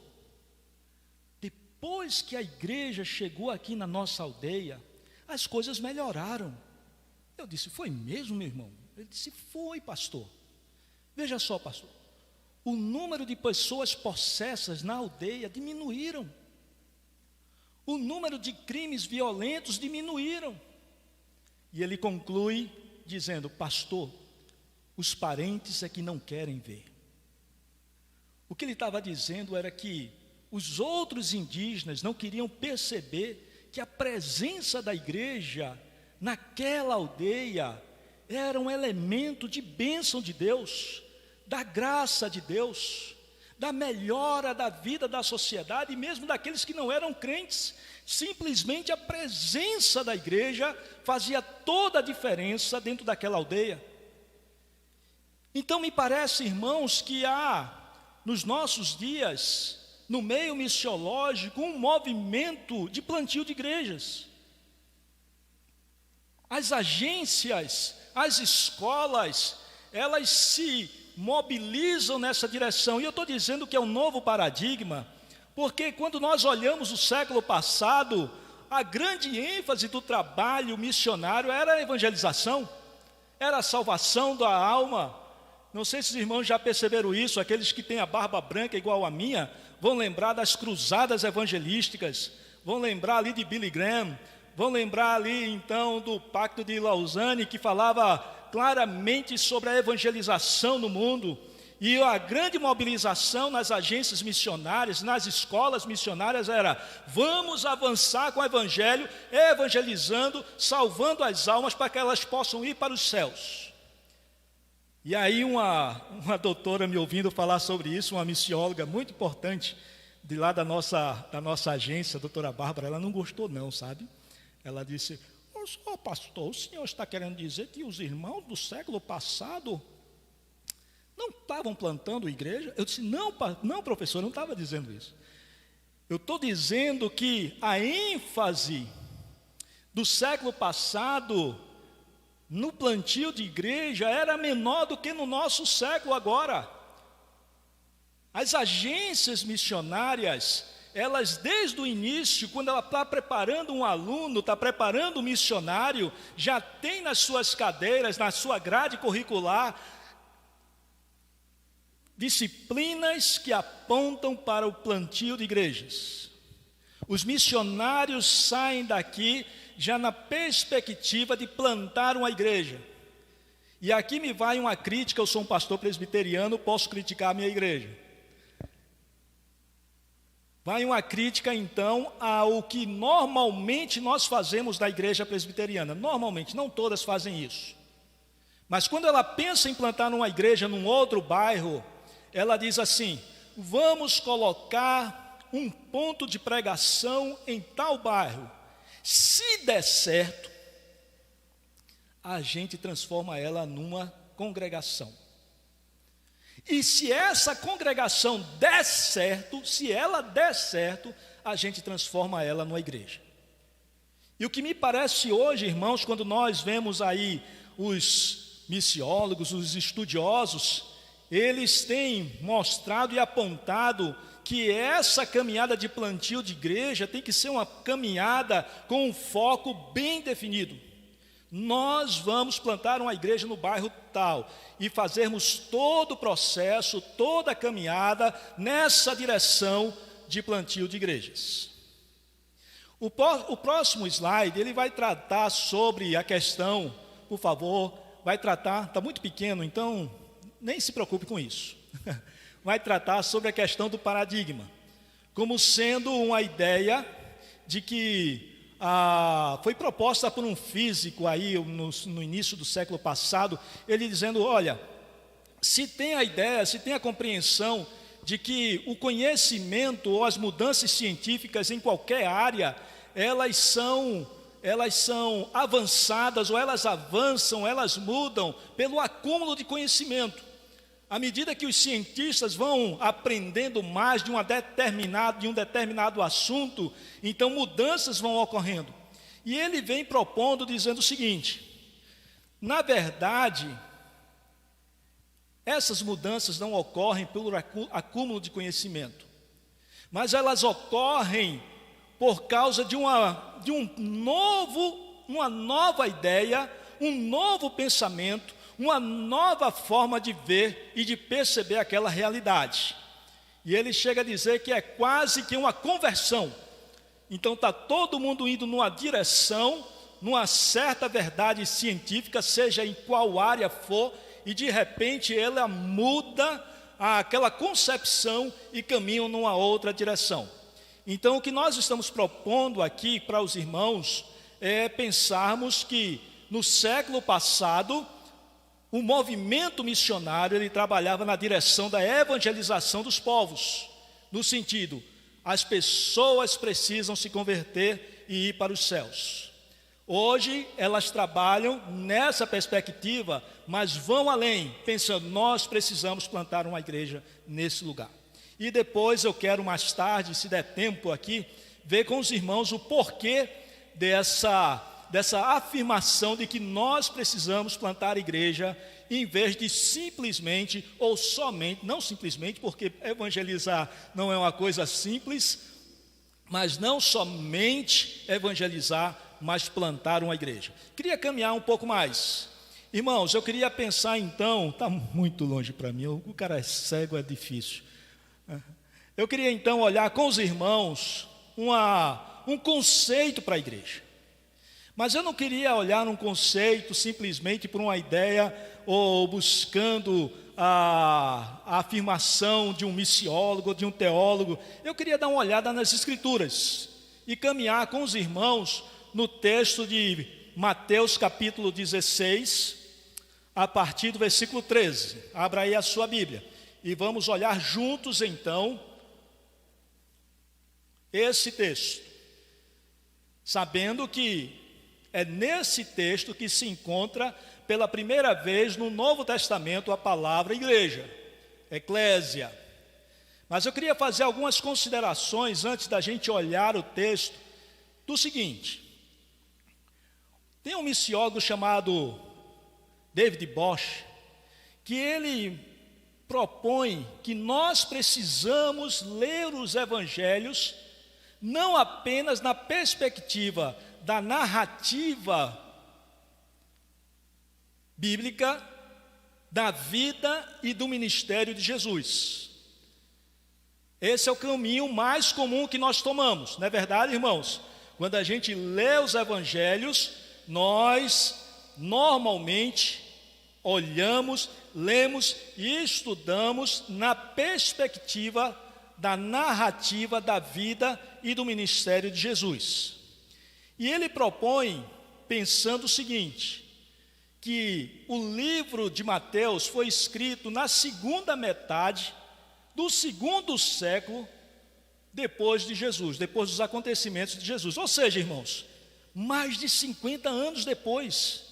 depois que a igreja chegou aqui na nossa aldeia, as coisas melhoraram. Eu disse, foi mesmo, meu irmão? Ele disse, foi, pastor. Veja só, pastor, o número de pessoas possessas na aldeia diminuíram. O número de crimes violentos diminuíram. E ele conclui dizendo, pastor, os parentes é que não querem ver. O que ele estava dizendo era que os outros indígenas não queriam perceber que a presença da igreja naquela aldeia era um elemento de bênção de Deus, da graça de Deus, da melhora da vida da sociedade e mesmo daqueles que não eram crentes. Simplesmente a presença da igreja fazia toda a diferença dentro daquela aldeia. Então me parece, irmãos, que há nos nossos dias, no meio missiológico, um movimento de plantio de igrejas. As agências, as escolas, elas se mobilizam nessa direção. E eu estou dizendo que é um novo paradigma, porque quando nós olhamos o século passado, a grande ênfase do trabalho missionário era a evangelização, era a salvação da alma. Não sei se os irmãos já perceberam isso, aqueles que têm a barba branca igual a minha, vão lembrar das cruzadas evangelísticas, vão lembrar ali de Billy Graham, vão lembrar ali então do Pacto de Lausanne, que falava claramente sobre a evangelização no mundo, e a grande mobilização nas agências missionárias, nas escolas missionárias era: vamos avançar com o evangelho, evangelizando, salvando as almas para que elas possam ir para os céus. E aí uma doutora me ouvindo falar sobre isso, uma missióloga muito importante de lá da nossa agência, a doutora Bárbara, ela não gostou não, sabe? Ela disse: "Ô pastor, o senhor está querendo dizer que os irmãos do século passado não estavam plantando igreja?" Eu disse: não, professor, eu não estava dizendo isso. Eu estou dizendo que a ênfase do século passado no plantio de igreja era menor do que no nosso século agora. As agências missionárias, elas desde o início, quando ela está preparando um aluno, está preparando um missionário, já tem nas suas cadeiras, na sua grade curricular, disciplinas que apontam para o plantio de igrejas. Os missionários saem daqui já na perspectiva de plantar uma igreja. E aqui me vai uma crítica: eu sou um pastor presbiteriano, posso criticar a minha igreja. Vai uma crítica então ao que normalmente nós fazemos na igreja presbiteriana. Normalmente, não todas fazem isso. Mas quando ela pensa em plantar uma igreja num outro bairro, ela diz assim: vamos colocar um ponto de pregação em tal bairro. Se der certo, a gente transforma ela numa congregação. E se essa congregação der certo, se ela der certo, a gente transforma ela numa igreja. E o que me parece hoje, irmãos, quando nós vemos aí os missiólogos, os estudiosos, eles têm mostrado e apontado que essa caminhada de plantio de igreja tem que ser uma caminhada com um foco bem definido. Nós vamos plantar uma igreja no bairro tal e fazermos todo o processo, toda a caminhada nessa direção de plantio de igrejas. O próximo slide, ele vai tratar sobre a questão, por favor, vai tratar, está muito pequeno, então nem se preocupe com isso. Vai tratar sobre a questão do paradigma, como sendo uma ideia de que foi proposta por um físico aí no início do século passado, ele dizendo: olha, se tem a ideia, se tem a compreensão de que o conhecimento ou as mudanças científicas em qualquer área, elas são avançadas, ou elas avançam, elas mudam pelo acúmulo de conhecimento. À medida que os cientistas vão aprendendo mais de um determinado assunto, então mudanças vão ocorrendo. E ele vem propondo, dizendo o seguinte: na verdade, essas mudanças não ocorrem pelo acúmulo de conhecimento, mas elas ocorrem por causa de uma nova ideia, um novo pensamento, uma nova forma de ver e de perceber aquela realidade. E ele chega a dizer que é quase que uma conversão. Então está todo mundo indo numa direção, numa certa verdade científica, seja em qual área for, e de repente ela muda aquela concepção e caminham numa outra direção. Então, o que nós estamos propondo aqui para os irmãos é pensarmos que no século passado, o movimento missionário ele trabalhava na direção da evangelização dos povos, no sentido, as pessoas precisam se converter e ir para os céus. Hoje elas trabalham nessa perspectiva, mas vão além, pensando, nós precisamos plantar uma igreja nesse lugar. E depois eu quero mais tarde, se der tempo aqui, ver com os irmãos o porquê dessa afirmação de que nós precisamos plantar igreja, em vez de simplesmente ou somente, não simplesmente, porque evangelizar não é uma coisa simples, mas não somente evangelizar, mas plantar uma igreja. Queria caminhar um pouco mais. Irmãos, eu queria pensar então, está muito longe para mim, o cara é cego, é difícil. Eu queria então olhar com os irmãos um conceito para a igreja. Mas eu não queria olhar um conceito simplesmente por uma ideia ou buscando a afirmação de um missiólogo ou de um teólogo. Eu queria dar uma olhada nas Escrituras e caminhar com os irmãos no texto de Mateus capítulo 16, a partir do versículo 13. Abra aí a sua Bíblia e vamos olhar juntos então esse texto, sabendo que é nesse texto que se encontra pela primeira vez no Novo Testamento a palavra igreja, eclésia. Mas eu queria fazer algumas considerações antes da gente olhar o texto, do seguinte: tem um missiólogo chamado David Bosch, que ele propõe que nós precisamos ler os evangelhos não apenas na perspectiva da narrativa bíblica da vida e do ministério de Jesus. Esse é o caminho mais comum que nós tomamos, não é verdade, irmãos? Quando a gente lê os evangelhos, nós normalmente olhamos, lemos e estudamos na perspectiva da narrativa da vida e do ministério de Jesus. E ele propõe, pensando o seguinte, que o livro de Mateus foi escrito na segunda metade do segundo século depois de Jesus, depois dos acontecimentos de Jesus. Ou seja, irmãos, mais de 50 anos depois,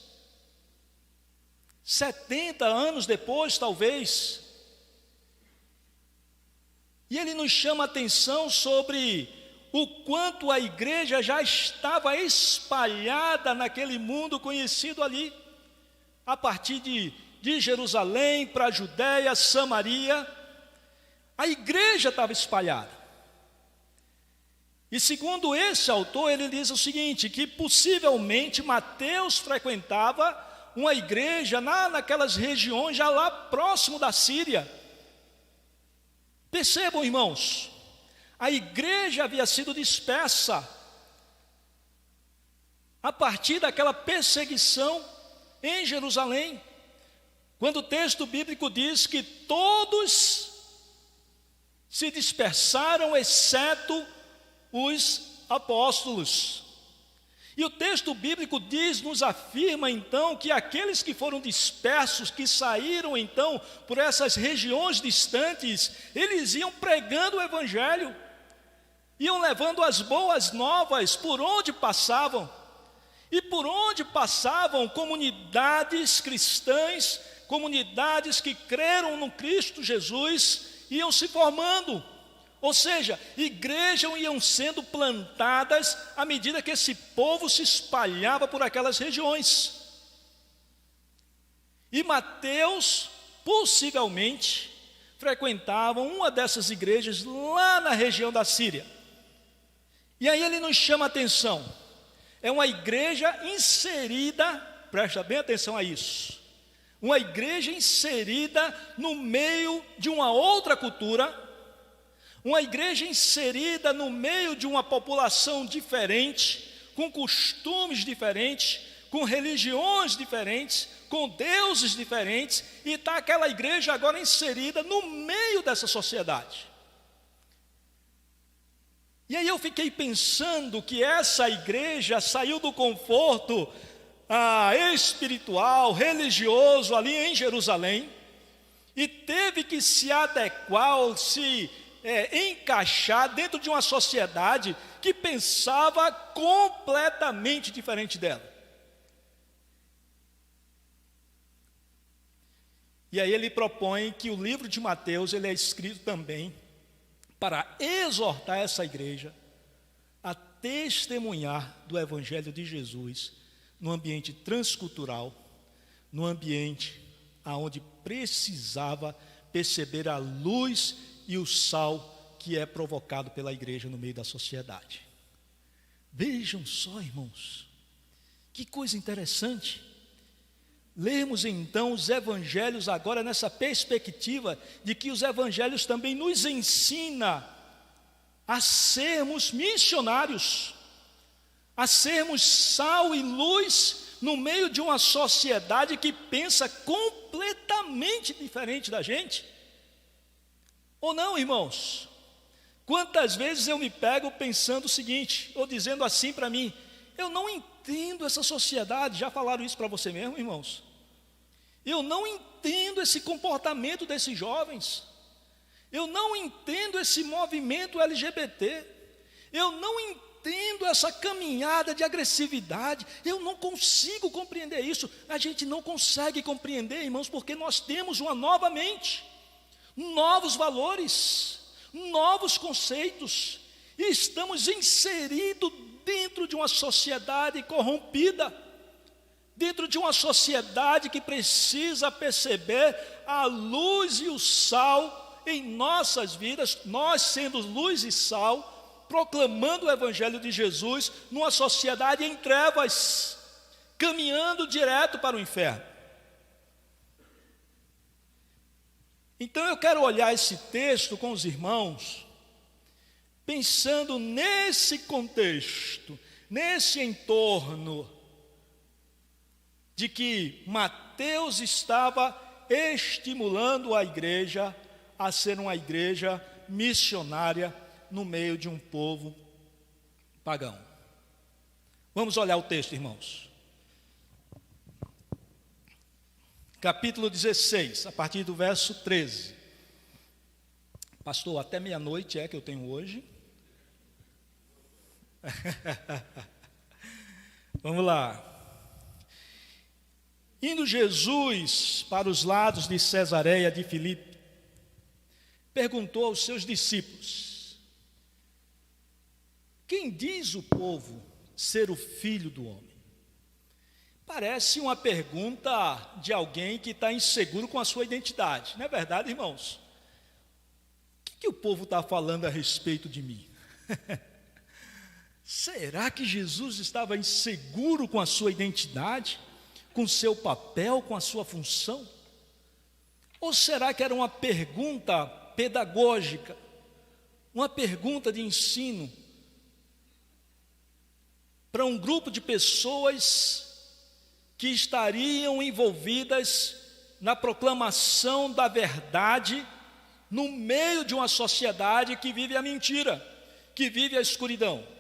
70 anos depois, talvez. E ele nos chama a atenção sobre o quanto a igreja já estava espalhada naquele mundo conhecido ali, a partir de Jerusalém para a Judéia, Samaria, a igreja estava espalhada. E segundo esse autor, ele diz o seguinte, que possivelmente Mateus frequentava uma igreja naquelas regiões já lá próximo da Síria. Percebam, irmãos, a igreja havia sido dispersa a partir daquela perseguição em Jerusalém, quando o texto bíblico diz que todos se dispersaram, exceto os apóstolos. E o texto bíblico nos afirma então que aqueles que foram dispersos, que saíram então por essas regiões distantes, eles iam pregando o evangelho, iam levando as boas novas por onde passavam. E por onde passavam comunidades cristãs, comunidades que creram no Cristo Jesus, iam se formando. Ou seja, igrejas iam sendo plantadas à medida que esse povo se espalhava por aquelas regiões. E Mateus, possivelmente, frequentava uma dessas igrejas lá na região da Síria. E aí ele nos chama a atenção. É uma igreja inserida, presta bem atenção a isso, uma igreja inserida no meio de uma outra cultura, uma igreja inserida no meio de uma população diferente, com costumes diferentes, com religiões diferentes, com deuses diferentes, e está aquela igreja agora inserida no meio dessa sociedade. E aí eu fiquei pensando que essa igreja saiu do conforto espiritual, religioso ali em Jerusalém, e teve que se adequar, ou se encaixar dentro de uma sociedade que pensava completamente diferente dela. E aí ele propõe que o livro de Mateus ele é escrito também para exortar essa igreja a testemunhar do Evangelho de Jesus no ambiente transcultural, no ambiente onde precisava perceber a luz e o sal que é provocado pela igreja no meio da sociedade. Vejam só, irmãos, que coisa interessante. Lemos então os evangelhos agora nessa perspectiva de que os evangelhos também nos ensinam a sermos missionários, a sermos sal e luz no meio de uma sociedade que pensa completamente diferente da gente. Ou não, irmãos? Quantas vezes eu me pego pensando o seguinte, ou dizendo assim para mim: eu não entendo essa sociedade. Já falaram isso para você mesmo, irmãos? Eu não entendo esse comportamento desses jovens. Eu não entendo esse movimento LGBT. Eu não entendo essa caminhada de agressividade. Eu não consigo compreender isso. A gente não consegue compreender, irmãos, porque nós temos uma nova mente, novos valores, novos conceitos, e estamos inseridos dentro de uma sociedade corrompida, dentro de uma sociedade que precisa perceber a luz e o sal em nossas vidas, nós sendo luz e sal, proclamando o Evangelho de Jesus numa sociedade em trevas, caminhando direto para o inferno. Então eu quero olhar esse texto com os irmãos, pensando nesse contexto, nesse entorno, de que Mateus estava estimulando a igreja a ser uma igreja missionária no meio de um povo pagão. Vamos olhar o texto, irmãos. Capítulo 16, a partir do verso 13. Pastor, até meia-noite é que eu tenho hoje. Vamos lá. Indo Jesus para os lados de Cesareia de Filipe, perguntou aos seus discípulos: quem diz o povo ser o Filho do Homem? Parece uma pergunta de alguém que está inseguro com a sua identidade, não é verdade, irmãos? O que o povo está falando a respeito de mim? Será que Jesus estava inseguro com a sua identidade, com o seu papel, com a sua função? Ou será que era uma pergunta pedagógica, uma pergunta de ensino para um grupo de pessoas que estariam envolvidas na proclamação da verdade no meio de uma sociedade que vive a mentira, que vive a escuridão?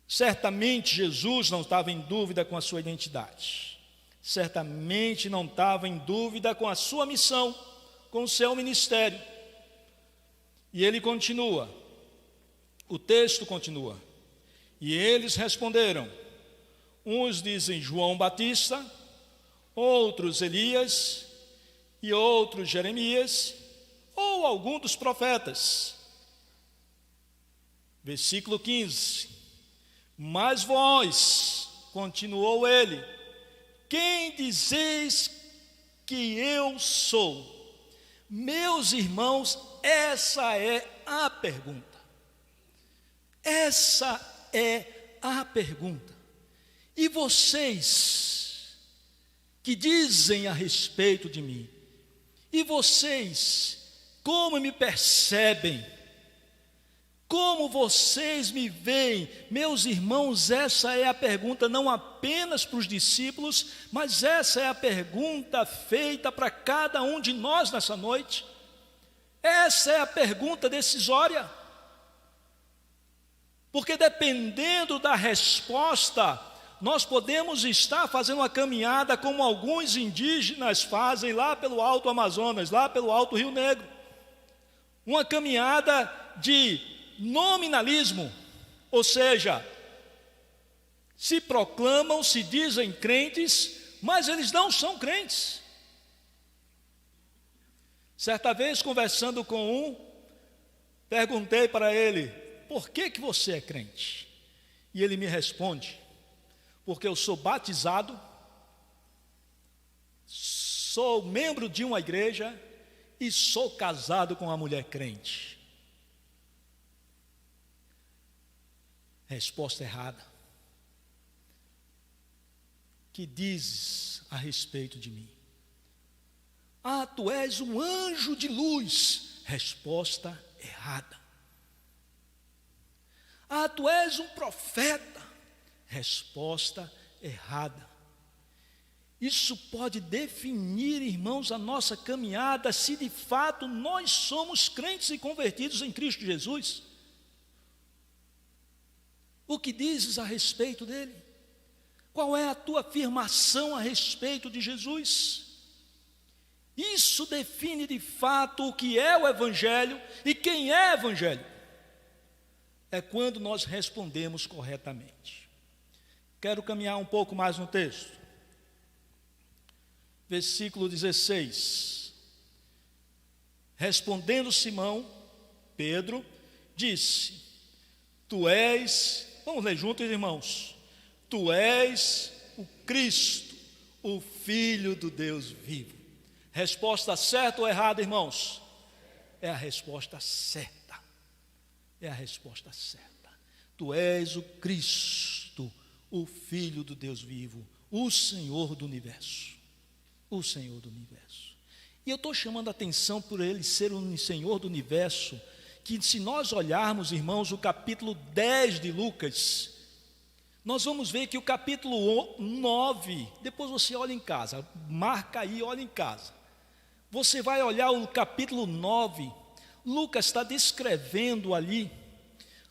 Certamente Jesus não estava em dúvida com a sua identidade, certamente não estava em dúvida com a sua missão, com o seu ministério. E ele continua, o texto continua: e eles responderam, uns dizem João Batista, outros Elias, e outros Jeremias, ou algum dos profetas. Versículo 15: mas vós, continuou ele, quem dizeis que eu sou? Meus irmãos, essa é a pergunta. Essa é a pergunta. E vocês que dizem a respeito de mim, e vocês como me percebem? Como vocês me veem? Meus irmãos, essa é a pergunta não apenas para os discípulos, mas essa é a pergunta feita para cada um de nós nessa noite. Essa é a pergunta decisória. Porque dependendo da resposta, nós podemos estar fazendo uma caminhada como alguns indígenas fazem lá pelo Alto Amazonas, lá pelo Alto Rio Negro. Uma caminhada de nominalismo, ou seja, se proclamam, se dizem crentes, mas eles não são crentes. Certa vez, conversando com um, perguntei para ele: por que você é crente? E ele me responde: porque eu sou batizado, sou membro de uma igreja e sou casado com uma mulher crente. Resposta errada. Que dizes a respeito de mim? Ah, tu és um anjo de luz. Resposta errada. Ah, tu és um profeta. Resposta errada. Isso pode definir, irmãos, a nossa caminhada, se de fato nós somos crentes e convertidos em Cristo Jesus. O que dizes a respeito dele? Qual é a tua afirmação a respeito de Jesus? Isso define de fato o que é o Evangelho e quem é Evangelho. É quando nós respondemos corretamente. Quero caminhar um pouco mais no texto. Versículo 16. Respondendo Simão, Pedro, disse: tu és, vamos ler juntos, irmãos. Tu és o Cristo, o Filho do Deus vivo. Resposta certa ou errada, irmãos? É a resposta certa. É a resposta certa. Tu és o Cristo, o Filho do Deus vivo, o Senhor do universo. O Senhor do universo. E eu estou chamando a atenção por ele ser o Senhor do universo, que se nós olharmos, irmãos, o capítulo 10 de Lucas, nós vamos ver que o capítulo 9, depois você olha em casa, marca aí, olha em casa. Você vai olhar o capítulo 9, Lucas está descrevendo ali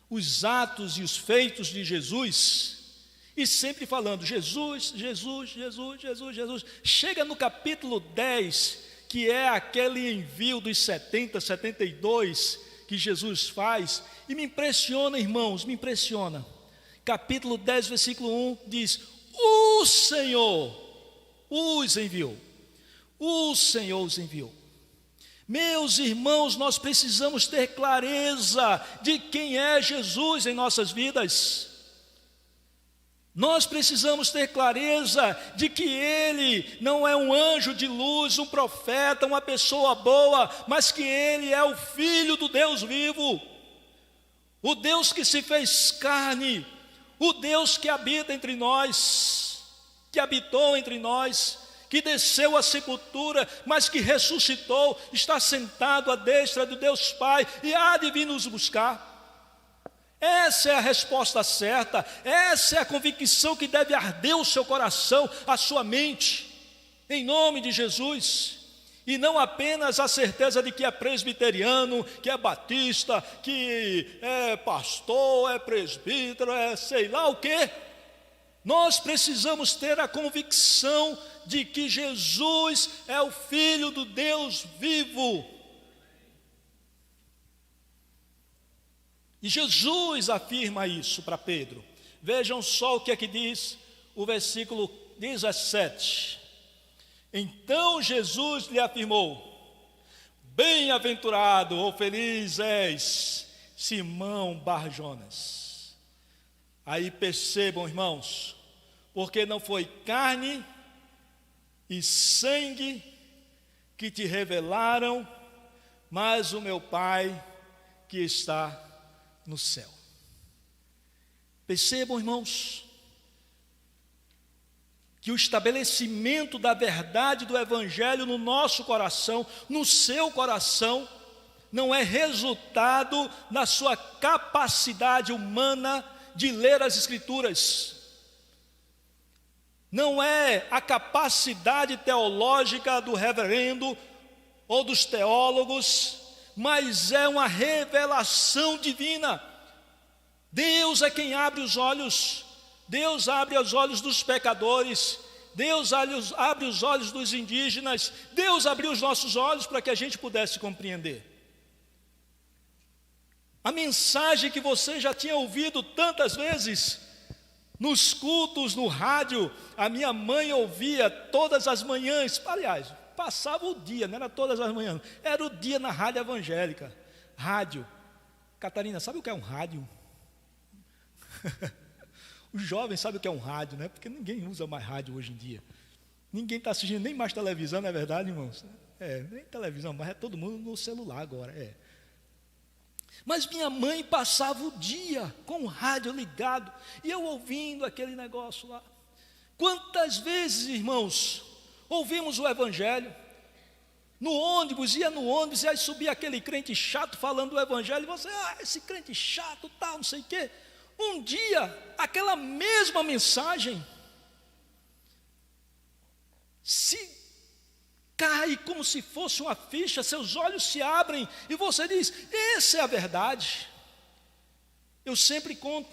os atos e os feitos de Jesus, e sempre falando Jesus, Jesus, Jesus, Jesus, Jesus. Chega no capítulo 10, que é aquele envio dos 70, 72 que Jesus faz, e me impressiona, irmãos, me impressiona. Capítulo 10, versículo 1 diz: o Senhor os enviou. O Senhor os enviou. Meus irmãos, nós precisamos ter clareza de quem é Jesus em nossas vidas. Nós precisamos ter clareza de que Ele não é um anjo de luz, um profeta, uma pessoa boa, mas que Ele é o Filho do Deus vivo, o Deus que se fez carne, o Deus que habita entre nós, que habitou entre nós, que desceu à sepultura, mas que ressuscitou, está sentado à destra do Deus Pai e há de vir nos buscar. Essa é a resposta certa, essa é a convicção que deve arder o seu coração, a sua mente, em nome de Jesus. E não apenas a certeza de que é presbiteriano, que é batista, que é pastor, é presbítero, é sei lá o quê. Nós precisamos ter a convicção de que Jesus é o Filho do Deus vivo. E Jesus afirma isso para Pedro. Vejam só o que é que diz o versículo 17. Então Jesus lhe afirmou: bem-aventurado ou feliz és, Simão Bar-Jonas. Aí percebam, irmãos, porque não foi carne e sangue que te revelaram, mas o meu Pai que está no céu. Percebam, irmãos, que o estabelecimento da verdade do Evangelho no nosso coração, no seu coração, não é resultado da sua capacidade humana de ler as Escrituras. Não é a capacidade teológica do reverendo ou dos teólogos, mas é uma revelação divina. Deus é quem abre os olhos. Deus abre os olhos dos pecadores. Deus abre os olhos dos indígenas. Deus abriu os nossos olhos para que a gente pudesse compreender. A mensagem que você já tinha ouvido tantas vezes, nos cultos, no rádio, a minha mãe ouvia todas as manhãs, aliás, passava o dia, não era todas as manhãs, era o dia na rádio evangélica. Rádio. Catarina, sabe o que é um rádio? Os jovens sabem o que é um rádio, né? Porque ninguém usa mais rádio hoje em dia. Ninguém está assistindo nem mais televisão, não é verdade, irmãos? Nem televisão, mas é todo mundo no celular agora, Mas minha mãe passava o dia com o rádio ligado, e eu ouvindo aquele negócio lá. Quantas vezes, irmãos, ouvimos o evangelho, no ônibus, ia no ônibus, e aí subia aquele crente chato falando do evangelho, e você, esse crente chato, tal, não sei o quê. Um dia, aquela mesma mensagem se cai como se fosse uma ficha, seus olhos se abrem e você diz, essa é a verdade. Eu sempre conto,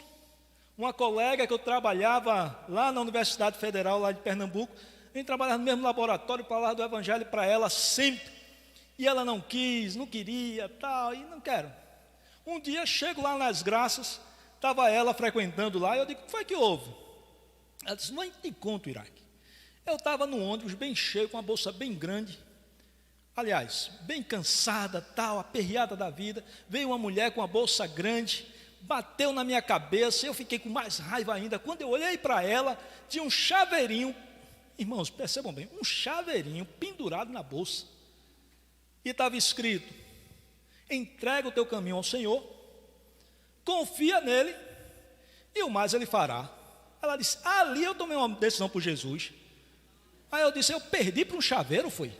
uma colega que eu trabalhava lá na Universidade Federal, lá de Pernambuco, a gente trabalhava no mesmo laboratório, falava do evangelho para ela sempre, e ela não quis, não queria, tal, e não quero. Um dia, chego lá nas Graças, estava ela frequentando lá, e eu digo, o que foi que houve? Ela disse, não te conto, Iraque. Eu estava no ônibus bem cheio, com uma bolsa bem grande, aliás, bem cansada, tal, aperreada da vida, veio uma mulher com uma bolsa grande, bateu na minha cabeça, eu fiquei com mais raiva ainda. Quando eu olhei para ela, tinha um chaveirinho, irmãos, percebam bem, um chaveirinho pendurado na bolsa, e estava escrito, entrega o teu caminho ao Senhor, confia nele, e o mais ele fará. Ela disse, ali eu tomei uma decisão por Jesus. Aí eu disse, eu perdi para um chaveiro, foi?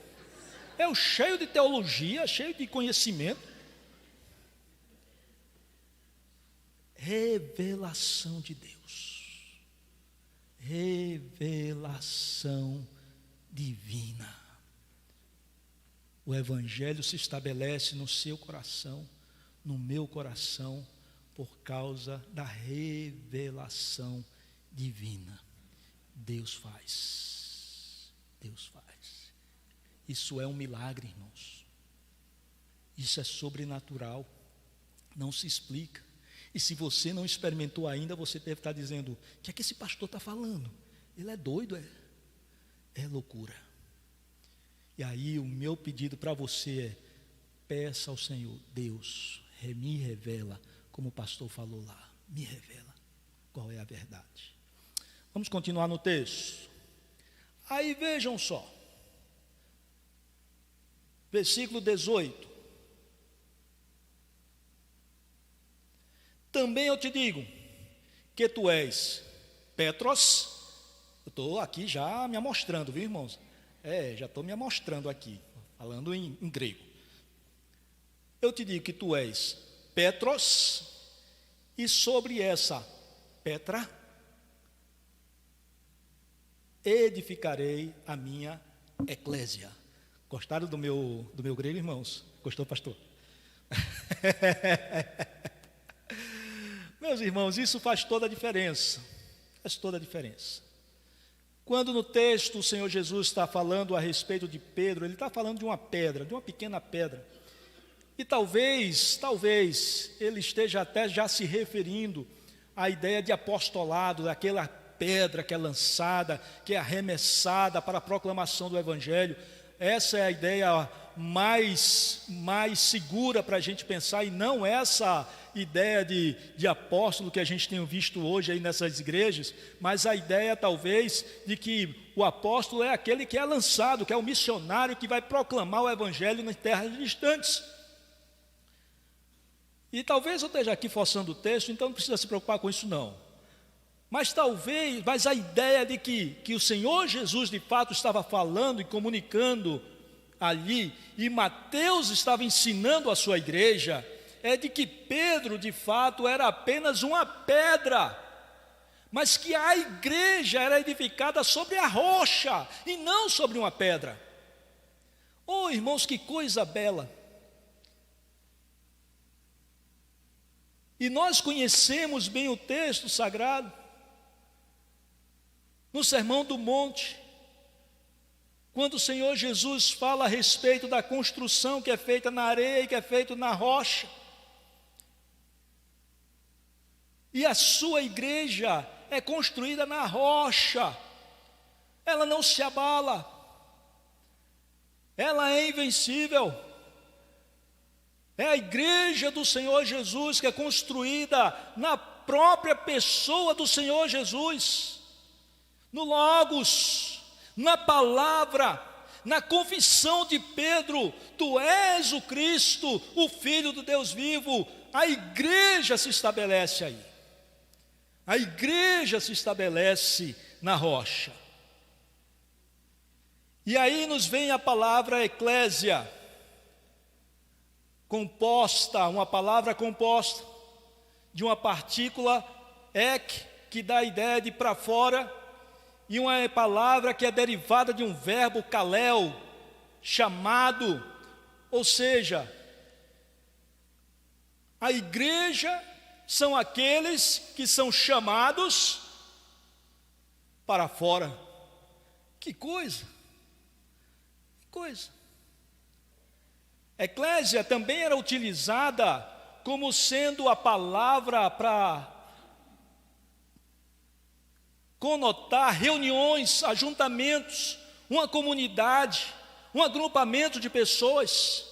Eu cheio de teologia, cheio de conhecimento. Revelação de Deus. Revelação divina. O evangelho se estabelece no seu coração, no meu coração, por causa da revelação divina. Deus faz. Deus faz. Isso é um milagre, irmãos. Isso é sobrenatural. Não se explica. E se você não experimentou ainda, você deve estar dizendo, o que é que esse pastor está falando? Ele é doido, é loucura. E aí o meu pedido para você é, peça ao Senhor, Deus, me revela, como o pastor falou lá, me revela qual é a verdade. Vamos continuar no texto. Aí vejam só, versículo 18. Também eu te digo que tu és Petros. Eu estou aqui já me amostrando, viu, irmãos? Já estou me amostrando aqui, falando em grego. Eu te digo que tu és Petros, e sobre essa Petra edificarei a minha eclésia. Gostaram do meu grego, irmãos? Gostou, pastor? Meus irmãos, isso faz toda a diferença. Faz toda a diferença. Quando no texto o Senhor Jesus está falando a respeito de Pedro, Ele está falando de uma pedra, de uma pequena pedra. E talvez Ele esteja até já se referindo à ideia de apostolado, daquela pedra que é lançada, que é arremessada para a proclamação do Evangelho. Essa é a ideia mais segura para a gente pensar, e não essa ideia de apóstolo que a gente tem visto hoje aí nessas igrejas, mas a ideia talvez de que o apóstolo é aquele que é lançado, que é o missionário que vai proclamar o Evangelho nas terras distantes. E talvez eu esteja aqui forçando o texto, então não precisa se preocupar com isso não. Mas a ideia de que o Senhor Jesus de fato estava falando e comunicando ali, e Mateus estava ensinando a sua igreja, é de que Pedro de fato era apenas uma pedra, mas que a igreja era edificada sobre a rocha e não sobre uma pedra. Oh, irmãos, que coisa bela! E nós conhecemos bem o texto sagrado. No Sermão do Monte, quando o Senhor Jesus fala a respeito da construção que é feita na areia e que é feita na rocha, e a sua igreja é construída na rocha, ela não se abala, ela é invencível. É a igreja do Senhor Jesus que é construída na própria pessoa do Senhor Jesus, no Logos, na palavra, na confissão de Pedro: tu és o Cristo, o Filho do Deus vivo. A igreja se estabelece aí. A igreja se estabelece na rocha. E aí nos vem a palavra eclésia, composta, uma palavra composta de uma partícula ek, que dá a ideia de para fora, e uma palavra que é derivada de um verbo kalel, chamado, ou seja, a igreja são aqueles que são chamados para fora. Que coisa! Que coisa! Eclésia também era utilizada como sendo a palavra para conotar reuniões, ajuntamentos, uma comunidade, um agrupamento de pessoas.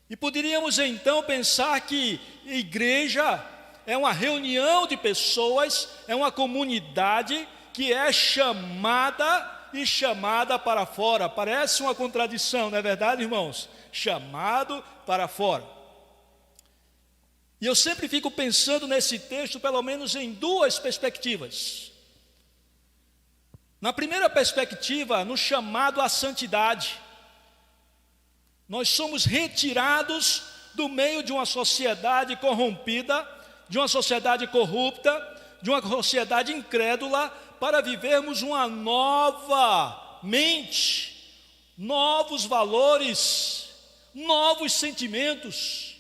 E poderíamos então pensar que igreja é uma reunião de pessoas, é uma comunidade que é chamada e chamada para fora. Parece uma contradição, não é verdade, irmãos? Chamado para fora. E eu sempre fico pensando nesse texto, pelo menos em duas perspectivas. Na primeira perspectiva, no chamado à santidade. Nós somos retirados do meio de uma sociedade corrompida, de uma sociedade corrupta, de uma sociedade incrédula, para vivermos uma nova mente, novos valores, novos sentimentos.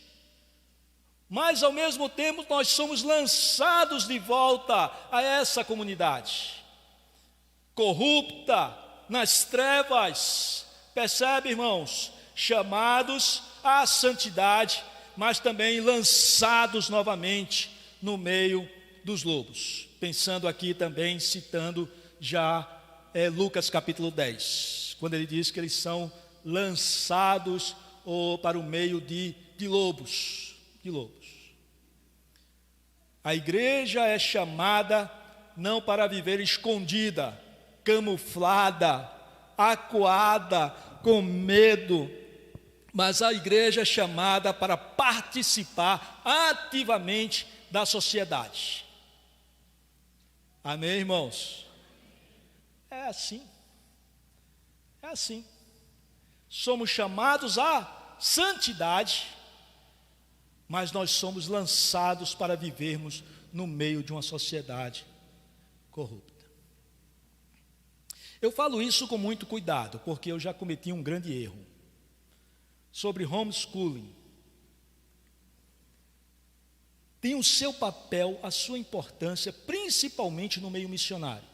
Mas ao mesmo tempo nós somos lançados de volta a essa comunidade corrupta, nas trevas. Percebe, irmãos? Chamados à santidade, mas também lançados novamente no meio dos lobos. Pensando aqui também, citando já Lucas capítulo 10, quando ele diz que eles são lançados para o meio de lobos. A igreja é chamada não para viver escondida, camuflada, acuada, com medo, mas a igreja é chamada para participar ativamente da sociedade. Amém, irmãos? É assim. É assim. Somos chamados à santidade, mas nós somos lançados para vivermos no meio de uma sociedade corrupta. Eu falo isso com muito cuidado, porque eu já cometi um grande erro sobre homeschooling. Tem o seu papel, a sua importância, principalmente no meio missionário.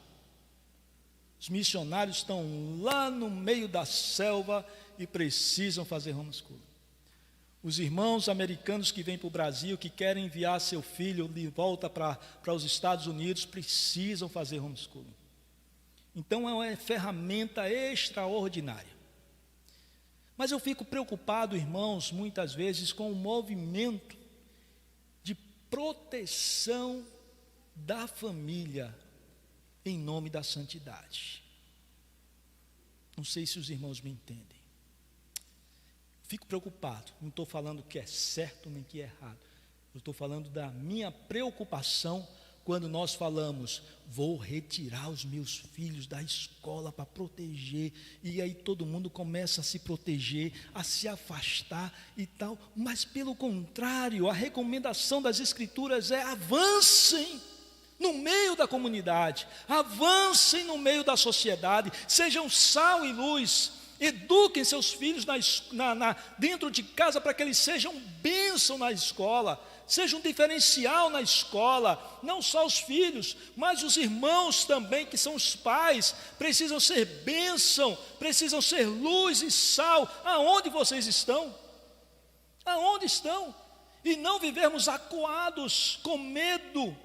Os missionários estão lá no meio da selva e precisam fazer homeschooling. Os irmãos americanos que vêm para o Brasil, que querem enviar seu filho de volta para os Estados Unidos, precisam fazer homeschooling. Então é uma ferramenta extraordinária. Mas eu fico preocupado, irmãos, muitas vezes com o movimento de proteção da família em nome da santidade. Não sei se os irmãos me entendem. Fico preocupado, não estou falando que é certo nem que é errado. Eu estou falando da minha preocupação quando nós falamos: vou retirar os meus filhos da escola para proteger, e aí todo mundo começa a se proteger, a se afastar e tal. Mas pelo contrário, a recomendação das Escrituras é: avancem no meio da comunidade, avancem no meio da sociedade, sejam sal e luz, eduquem seus filhos dentro de casa para que eles sejam bênção na escola, seja um diferencial na escola. Não só os filhos, mas os irmãos também, que são os pais, precisam ser bênção, precisam ser luz e sal. Aonde vocês estão? Aonde estão? E não vivermos acuados, com medo,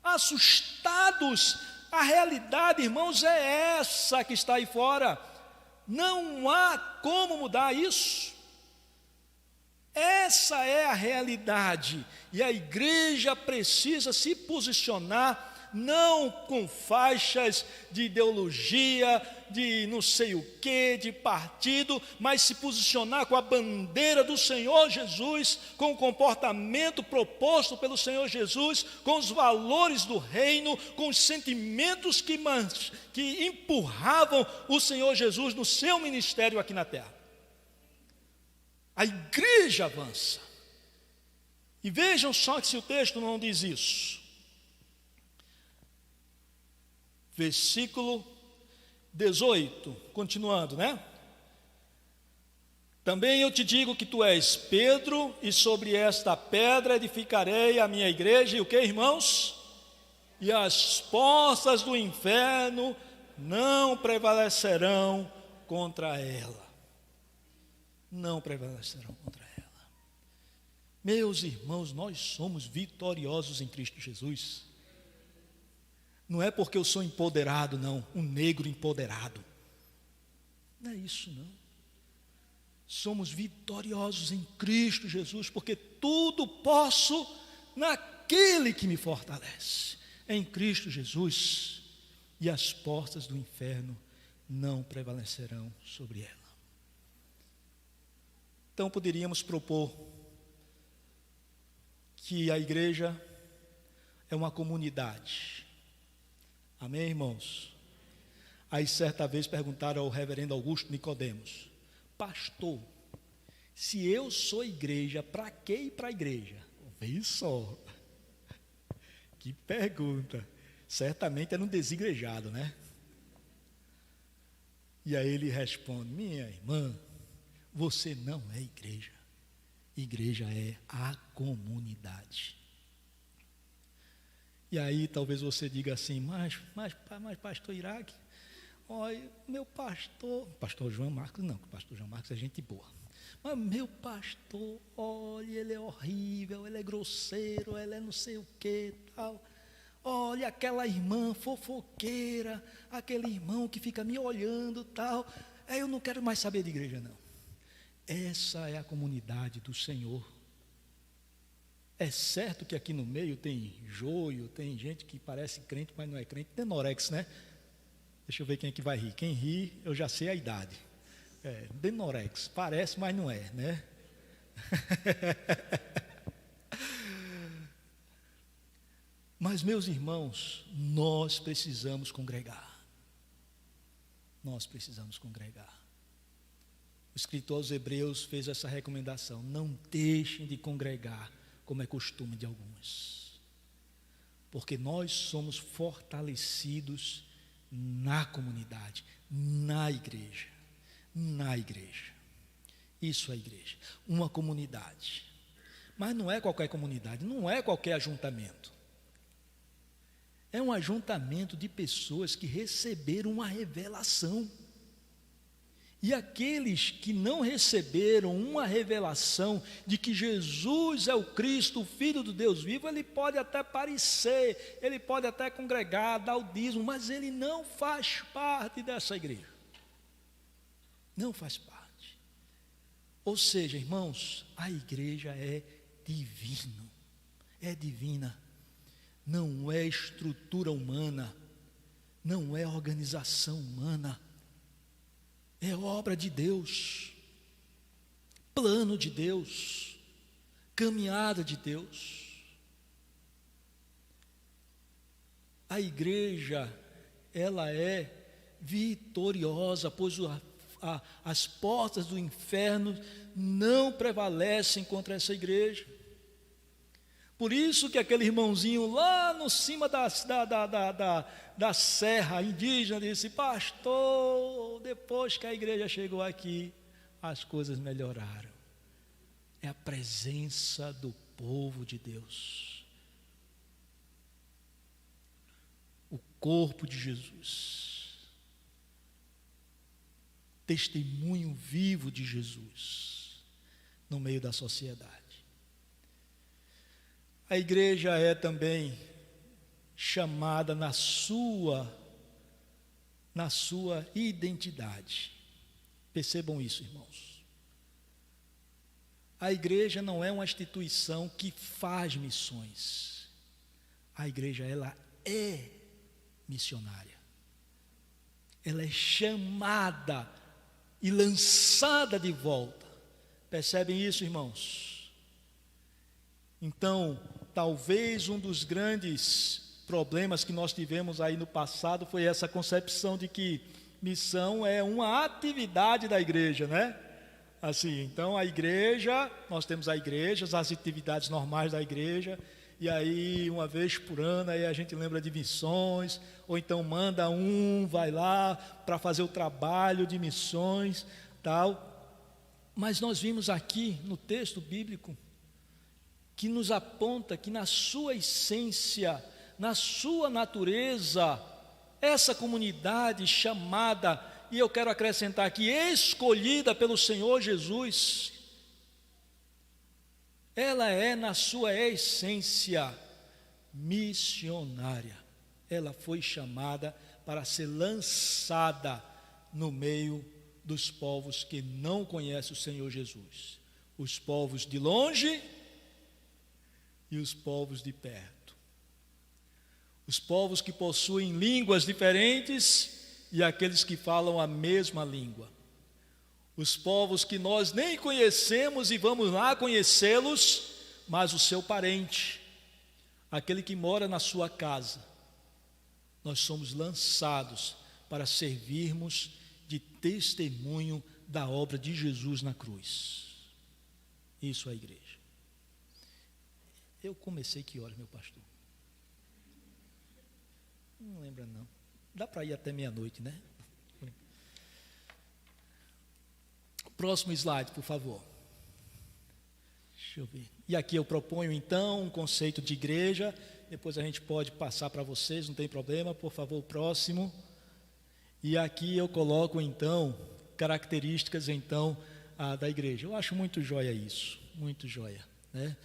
assustados. A realidade, irmãos, é essa que está aí fora. Não há como mudar isso. Essa é a realidade. E a igreja precisa se posicionar, não com faixas de ideologia, de não sei o que, de partido, mas se posicionar com a bandeira do Senhor Jesus, com o comportamento proposto pelo Senhor Jesus, com os valores do reino, com os sentimentos que empurravam o Senhor Jesus no seu ministério aqui na terra. A igreja avança. E vejam só que se o texto não diz isso. Versículo 18, continuando, né? Também eu te digo que tu és Pedro, e sobre esta pedra edificarei a minha igreja, e o que, irmãos? E as portas do inferno não prevalecerão contra ela. Não prevalecerão contra ela. Meus irmãos, nós somos vitoriosos em Cristo Jesus. Não é porque eu sou empoderado, não, um negro empoderado. Não é isso, não. Somos vitoriosos em Cristo Jesus, porque tudo posso naquele que me fortalece. Em Cristo Jesus, e as portas do inferno não prevalecerão sobre ela. Então poderíamos propor que a igreja é uma comunidade. Amém, irmãos? Aí certa vez perguntaram ao reverendo Augusto Nicodemos: pastor, se eu sou igreja, para que ir para a igreja? Vê só, que pergunta. Certamente era um desigrejado, né? E aí ele responde: minha irmã, você não é igreja. Igreja é a comunidade. E aí talvez você diga assim: mas pastor Iraque, olha, meu pastor João Marcos, não, que o pastor João Marcos é gente boa. Mas meu pastor, olha, ele é horrível, ele é grosseiro, ele é não sei o que, tal. Olha, aquela irmã fofoqueira, aquele irmão que fica me olhando, tal. Eu não quero mais saber de igreja, não. Essa é a comunidade do Senhor. É certo que aqui no meio tem joio, tem gente que parece crente, mas não é crente. Denorex, né? Deixa eu ver quem é que vai rir. Quem ri, eu já sei a idade. Denorex, parece, mas não é, né? Mas, meus irmãos, nós precisamos congregar. Nós precisamos congregar. O escritor aos Hebreus fez essa recomendação: não deixem de congregar, como é costume de alguns. Porque nós somos fortalecidos na comunidade, na igreja. Na igreja. Isso é a igreja. Uma comunidade. Mas não é qualquer comunidade, não é qualquer ajuntamento. É um ajuntamento de pessoas que receberam uma revelação. E aqueles que não receberam uma revelação de que Jesus é o Cristo, o Filho do Deus vivo, ele pode até parecer, ele pode até congregar, dar o dízimo, mas ele não faz parte dessa igreja. Não faz parte. Ou seja, irmãos, a igreja é divino, é divina. Não é estrutura humana, não é organização humana. É obra de Deus, plano de Deus, caminhada de Deus. A igreja, ela é vitoriosa, pois as portas do inferno não prevalecem contra essa igreja. Por isso que aquele irmãozinho lá no cima da serra indígena disse: pastor, depois que a igreja chegou aqui, as coisas melhoraram. É a presença do povo de Deus, o corpo de Jesus, testemunho vivo de Jesus no meio da sociedade. A igreja é também chamada na sua identidade. Percebam isso, irmãos. A igreja não é uma instituição que faz missões. A igreja, ela é missionária. Ela é chamada e lançada de volta. Percebem isso, irmãos? Então, talvez um dos grandes problemas que nós tivemos aí no passado foi essa concepção de que missão é uma atividade da igreja, né? Assim, então a igreja, nós temos a igreja, as atividades normais da igreja, e aí uma vez por ano aí a gente lembra de missões, ou então manda vai lá para fazer o trabalho de missões, tal. Mas nós vimos aqui no texto bíblico que nos aponta que na sua essência, na sua natureza, essa comunidade chamada, e eu quero acrescentar aqui, escolhida pelo Senhor Jesus, ela é na sua essência missionária. Ela foi chamada para ser lançada no meio dos povos que não conhecem o Senhor Jesus, os povos de longe e os povos de perto, os povos que possuem línguas diferentes e aqueles que falam a mesma língua, os povos que nós nem conhecemos e vamos lá conhecê-los, mas o seu parente, aquele que mora na sua casa, nós somos lançados para servirmos de testemunho da obra de Jesus na cruz. Isso é a igreja. Eu comecei que horas, meu pastor? Não lembro não. Dá para ir até meia-noite, né? Próximo slide, por favor. Deixa eu ver. E aqui eu proponho então um conceito de igreja. Depois a gente pode passar para vocês, não tem problema. Por favor, próximo. E aqui eu coloco então características então da igreja. Eu acho muito joia isso, muito joia, né?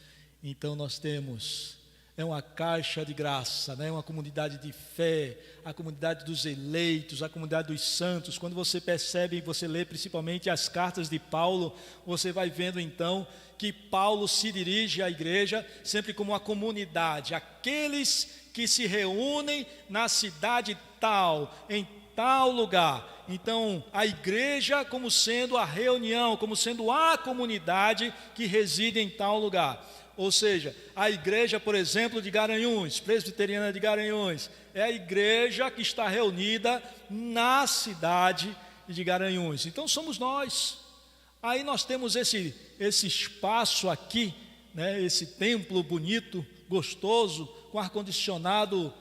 Então nós temos uma caixa de graça, né? Uma comunidade de fé, a comunidade dos eleitos, a comunidade dos santos. Quando você percebe e você lê principalmente as cartas de Paulo, você vai vendo então que Paulo se dirige à igreja sempre como uma comunidade, aqueles que se reúnem na cidade tal, em tal lugar. Então a igreja como sendo a reunião, como sendo a comunidade que reside em tal lugar. Ou seja, a igreja, por exemplo, de Garanhuns, presbiteriana de Garanhuns, é a igreja que está reunida na cidade de Garanhuns. Então somos nós. Aí nós temos esse espaço aqui, né, esse templo bonito, gostoso, com ar-condicionado.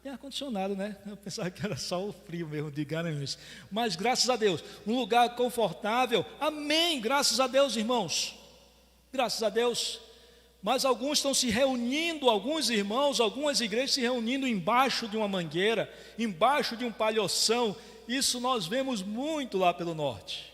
É ar-condicionado, né? Eu pensava que era só o frio mesmo de Garanhuns. Mas graças a Deus, um lugar confortável. Amém, graças a Deus, irmãos. Graças a Deus. Mas alguns estão se reunindo, alguns irmãos, algumas igrejas se reunindo embaixo de uma mangueira, embaixo de um palhoção. Isso nós vemos muito lá pelo norte.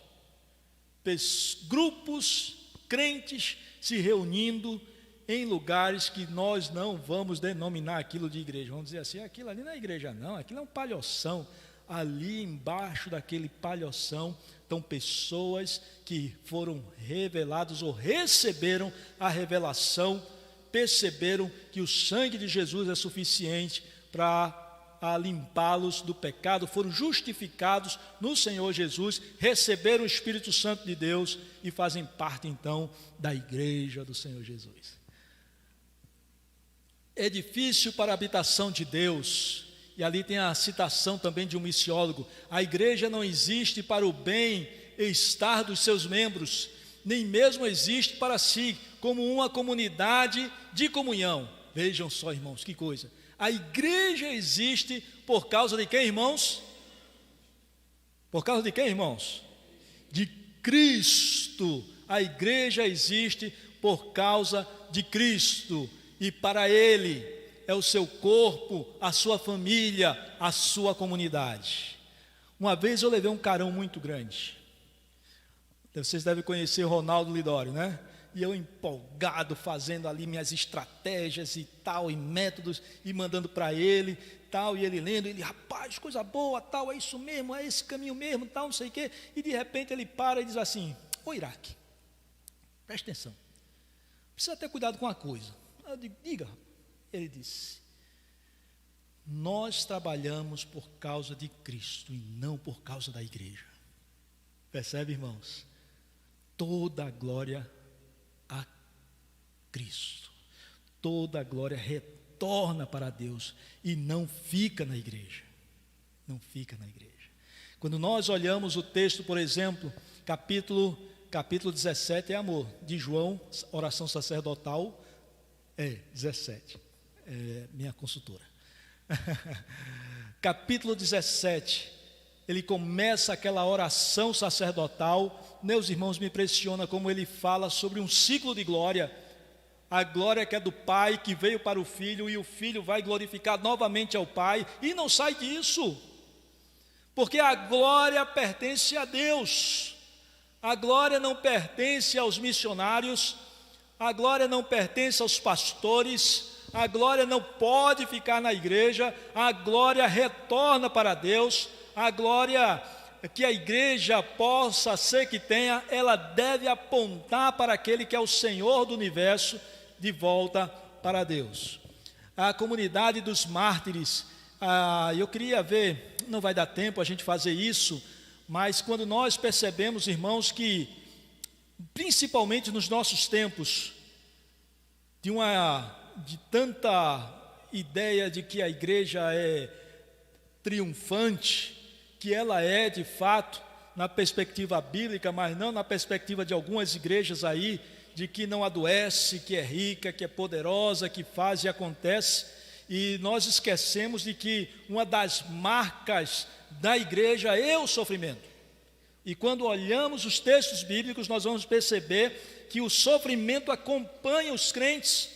Grupos crentes se reunindo em lugares que nós não vamos denominar aquilo de igreja. Vamos dizer assim, aquilo ali não é igreja não, aquilo é um palhoção. Ali embaixo daquele palhoção estão pessoas que foram reveladas ou receberam a revelação, perceberam que o sangue de Jesus é suficiente para limpá-los do pecado, foram justificados no Senhor Jesus, receberam o Espírito Santo de Deus e fazem parte então da igreja do Senhor Jesus. Edifício para a habitação de Deus. E ali tem a citação também de um missiólogo: a igreja não existe para o bem-estar dos seus membros, nem mesmo existe para si, como uma comunidade de comunhão. Vejam só, irmãos, que coisa. A igreja existe por causa de quem, irmãos? Por causa de quem, irmãos? De Cristo. A igreja existe por causa de Cristo, e para Ele é o seu corpo, a sua família, a sua comunidade. Uma vez eu levei um carão muito grande. Vocês devem conhecer o Ronaldo Lidório, né? E eu empolgado, fazendo ali minhas estratégias e tal, e métodos, e mandando para ele, tal, e ele lendo, ele, rapaz, coisa boa, tal, é isso mesmo, é esse caminho mesmo, tal, não sei o quê. E de repente ele para e diz assim: ô Iraque, presta atenção, precisa ter cuidado com uma coisa. Eu digo: diga. Ele disse: nós trabalhamos por causa de Cristo e não por causa da igreja. Percebe, irmãos? Toda a glória a Cristo, toda a glória retorna para Deus e não fica na igreja. Não fica na igreja. Quando nós olhamos o texto, por exemplo, capítulo 17 é amor, de João, oração sacerdotal, 17, minha consultora. Capítulo 17, ele começa aquela oração sacerdotal. Meus irmãos, me impressiona como ele fala sobre um ciclo de glória. A glória que é do Pai, que veio para o Filho, e o Filho vai glorificar novamente ao Pai, e não sai disso, porque a glória pertence a Deus. A glória não pertence aos missionários, a glória não pertence aos pastores, a glória não pode ficar na igreja, a glória retorna para Deus. A glória que a igreja possa ser que tenha, ela deve apontar para aquele que é o Senhor do universo, de volta para Deus. A comunidade dos mártires, eu queria ver, não vai dar tempo a gente fazer isso, mas quando nós percebemos, irmãos, que principalmente nos nossos tempos, de tanta ideia de que a igreja é triunfante, que ela é de fato na perspectiva bíblica, mas não na perspectiva de algumas igrejas aí, de que não adoece, que é rica, que é poderosa, que faz e acontece, e nós esquecemos de que uma das marcas da igreja é o sofrimento. E quando olhamos os textos bíblicos, nós vamos perceber que o sofrimento acompanha os crentes,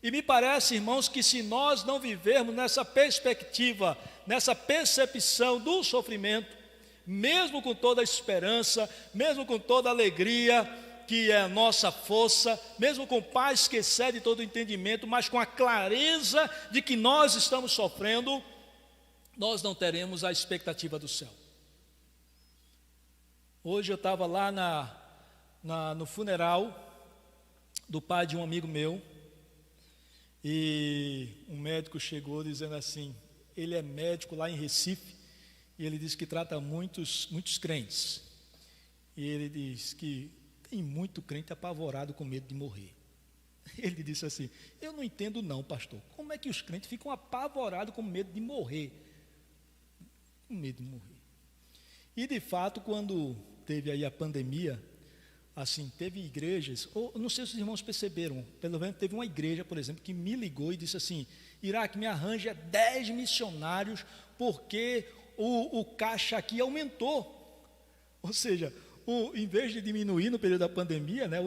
e me parece, irmãos, que se nós não vivermos nessa perspectiva, nessa percepção do sofrimento, mesmo com toda a esperança, mesmo com toda a alegria, que é a nossa força, mesmo com paz que excede todo o entendimento, mas com a clareza de que nós estamos sofrendo, nós não teremos a expectativa do céu. Hoje eu estava lá no funeral do pai de um amigo meu, e um médico chegou dizendo assim, ele é médico lá em Recife, e ele diz que trata muitos crentes, e ele diz que tem muito crente apavorado com medo de morrer. Ele disse assim: eu não entendo não, pastor, como é que os crentes ficam apavorados com medo de morrer? Com medo de morrer. E de fato, quando teve aí a pandemia, assim, teve igrejas, não sei se os irmãos perceberam, pelo menos teve uma igreja, por exemplo, que me ligou e disse assim: Iraque, me arranja 10 missionários, porque o caixa aqui aumentou. Ou seja, em vez de diminuir no período da pandemia, né,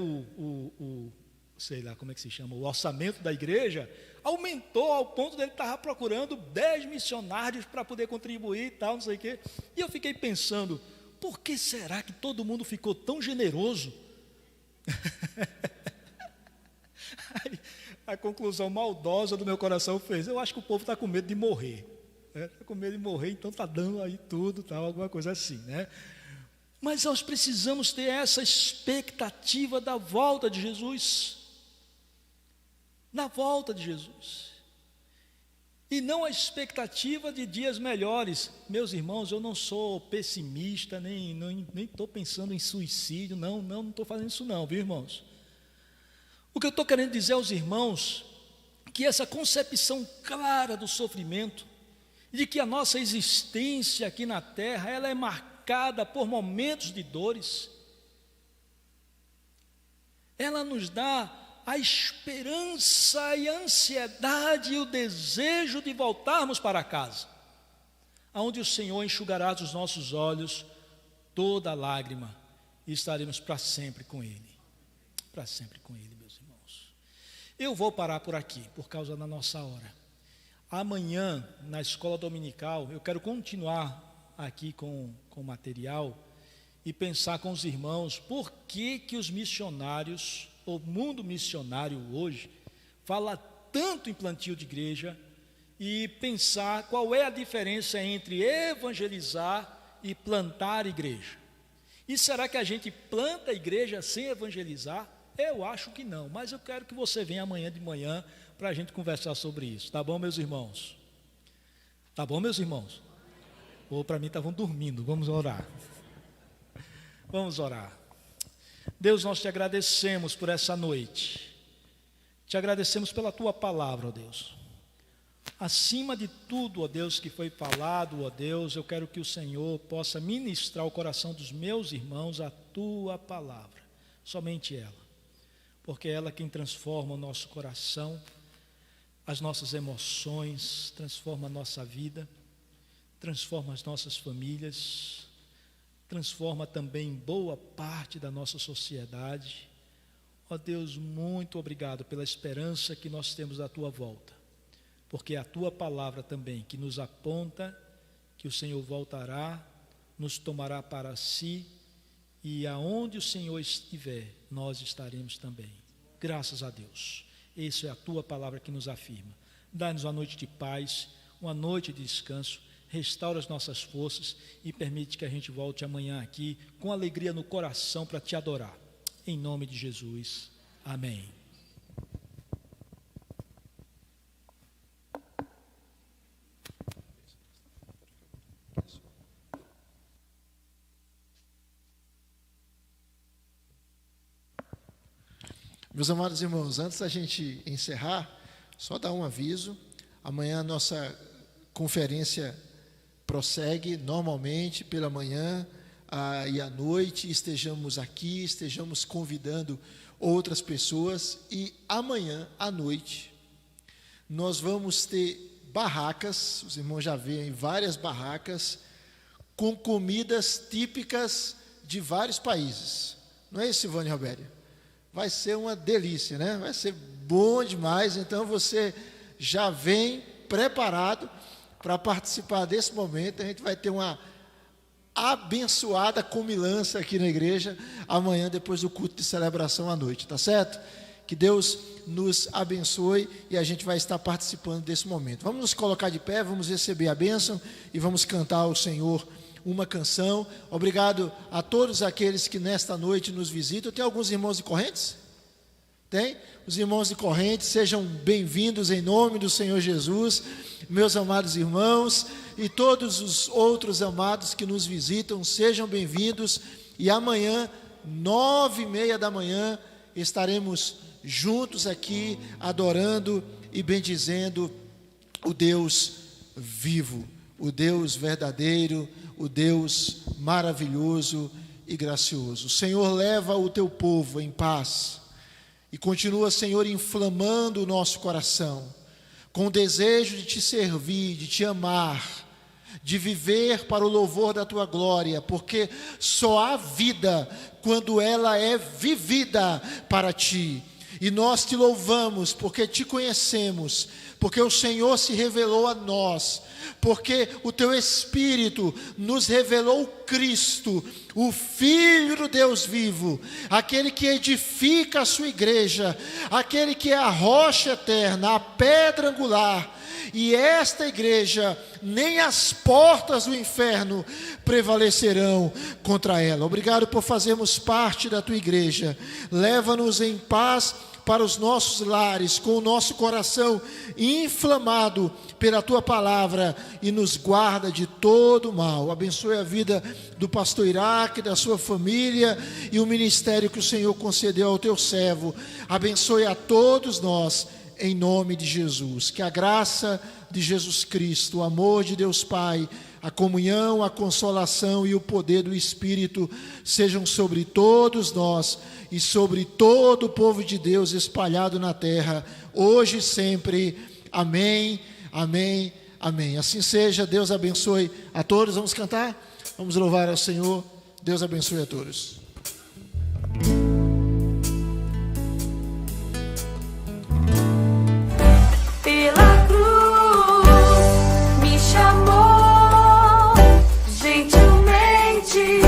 sei lá como é que se chama, o orçamento da igreja, aumentou ao ponto dele estar procurando 10 missionários para poder contribuir e tal, não sei o quê. E eu fiquei pensando, por que será que todo mundo ficou tão generoso? Aí, a conclusão maldosa do meu coração fez: eu acho que o povo está com medo de morrer. Está com medo de morrer, então está dando aí tudo, tal, alguma coisa assim, né? Mas nós precisamos ter essa expectativa da volta de Jesus. Na volta de Jesus. E não a expectativa de dias melhores. Meus irmãos, eu não sou pessimista, nem estou pensando em suicídio, não estou fazendo isso não, viu, irmãos? O que eu estou querendo dizer aos irmãos, que essa concepção clara do sofrimento, de que a nossa existência aqui na terra, ela é marcada por momentos de dores, ela nos dá a esperança e a ansiedade e o desejo de voltarmos para casa, aonde o Senhor enxugará dos nossos olhos toda lágrima, e estaremos para sempre com Ele. Para sempre com Ele, meus irmãos. Eu vou parar por aqui, por causa da nossa hora. Amanhã, na escola dominical, eu quero continuar aqui com o material e pensar com os irmãos por que os missionários, o mundo missionário hoje, fala tanto em plantio de igreja, e pensar qual é a diferença entre evangelizar e plantar igreja. E será que a gente planta a igreja sem evangelizar? Eu acho que não, mas eu quero que você venha amanhã de manhã para a gente conversar sobre isso. Tá bom, meus irmãos? Tá bom, meus irmãos? Ou para mim estavam dormindo. Vamos orar. Vamos orar. Deus, nós te agradecemos por essa noite. Te agradecemos pela tua palavra, ó Deus. Acima de tudo, ó Deus, que foi falado, ó Deus, eu quero que o Senhor possa ministrar ao coração dos meus irmãos a tua palavra, somente ela, porque é ela quem transforma o nosso coração, as nossas emoções, transforma a nossa vida, transforma as nossas famílias, transforma também boa parte da nossa sociedade. Ó Deus, muito obrigado pela esperança que nós temos da tua volta, porque é a tua palavra também que nos aponta que o Senhor voltará, nos tomará para si, e aonde o Senhor estiver, nós estaremos também. Graças a Deus. Essa é a tua palavra que nos afirma. Dá-nos uma noite de paz, uma noite de descanso, restaura as nossas forças e permite que a gente volte amanhã aqui com alegria no coração para te adorar. Em nome de Jesus. Amém. Meus amados irmãos, antes da gente encerrar, só dar um aviso. Amanhã a nossa conferência prossegue normalmente pela manhã e à noite. Estejamos aqui, estejamos convidando outras pessoas. E amanhã à noite nós vamos ter barracas, os irmãos já veem várias barracas, com comidas típicas de vários países. Não é isso, Ivone Robério? Vai ser uma delícia, né? Vai ser bom demais. Então você já vem preparado para participar desse momento. A gente vai ter uma abençoada comilança aqui na igreja amanhã, depois do culto de celebração à noite, tá certo? Que Deus nos abençoe e a gente vai estar participando desse momento. Vamos nos colocar de pé, vamos receber a bênção e vamos cantar ao Senhor uma canção. Obrigado a todos aqueles que nesta noite nos visitam. Tem alguns irmãos de Correntes? Tem? Os irmãos de Correntes, sejam bem-vindos em nome do Senhor Jesus, meus amados irmãos, e todos os outros amados que nos visitam, sejam bem-vindos. E amanhã, 9h30 da manhã, estaremos juntos aqui, adorando e bendizendo o Deus vivo, o Deus verdadeiro, o Deus maravilhoso e gracioso. O Senhor leva o teu povo em paz e continua, Senhor, inflamando o nosso coração com o desejo de te servir, de te amar, de viver para o louvor da tua glória, porque só há vida quando ela é vivida para ti. E nós te louvamos porque te conhecemos, porque o Senhor se revelou a nós, porque o teu Espírito nos revelou Cristo, o Filho do Deus vivo, aquele que edifica a sua igreja, aquele que é a rocha eterna, a pedra angular. E esta igreja, nem as portas do inferno prevalecerão contra ela. Obrigado por fazermos parte da tua igreja. Leva-nos em paz para os nossos lares, com o nosso coração inflamado pela tua palavra, e nos guarda de todo o mal. Abençoe a vida do pastor Iraque, da sua família e o ministério que o Senhor concedeu ao teu servo. Abençoe a todos nós, em nome de Jesus. Que a graça de Jesus Cristo, o amor de Deus Pai, a comunhão, a consolação e o poder do Espírito sejam sobre todos nós e sobre todo o povo de Deus espalhado na terra, hoje e sempre. Amém, amém, amém. Assim seja. Deus abençoe a todos. Vamos cantar? Vamos louvar ao Senhor. Deus abençoe a todos. ti.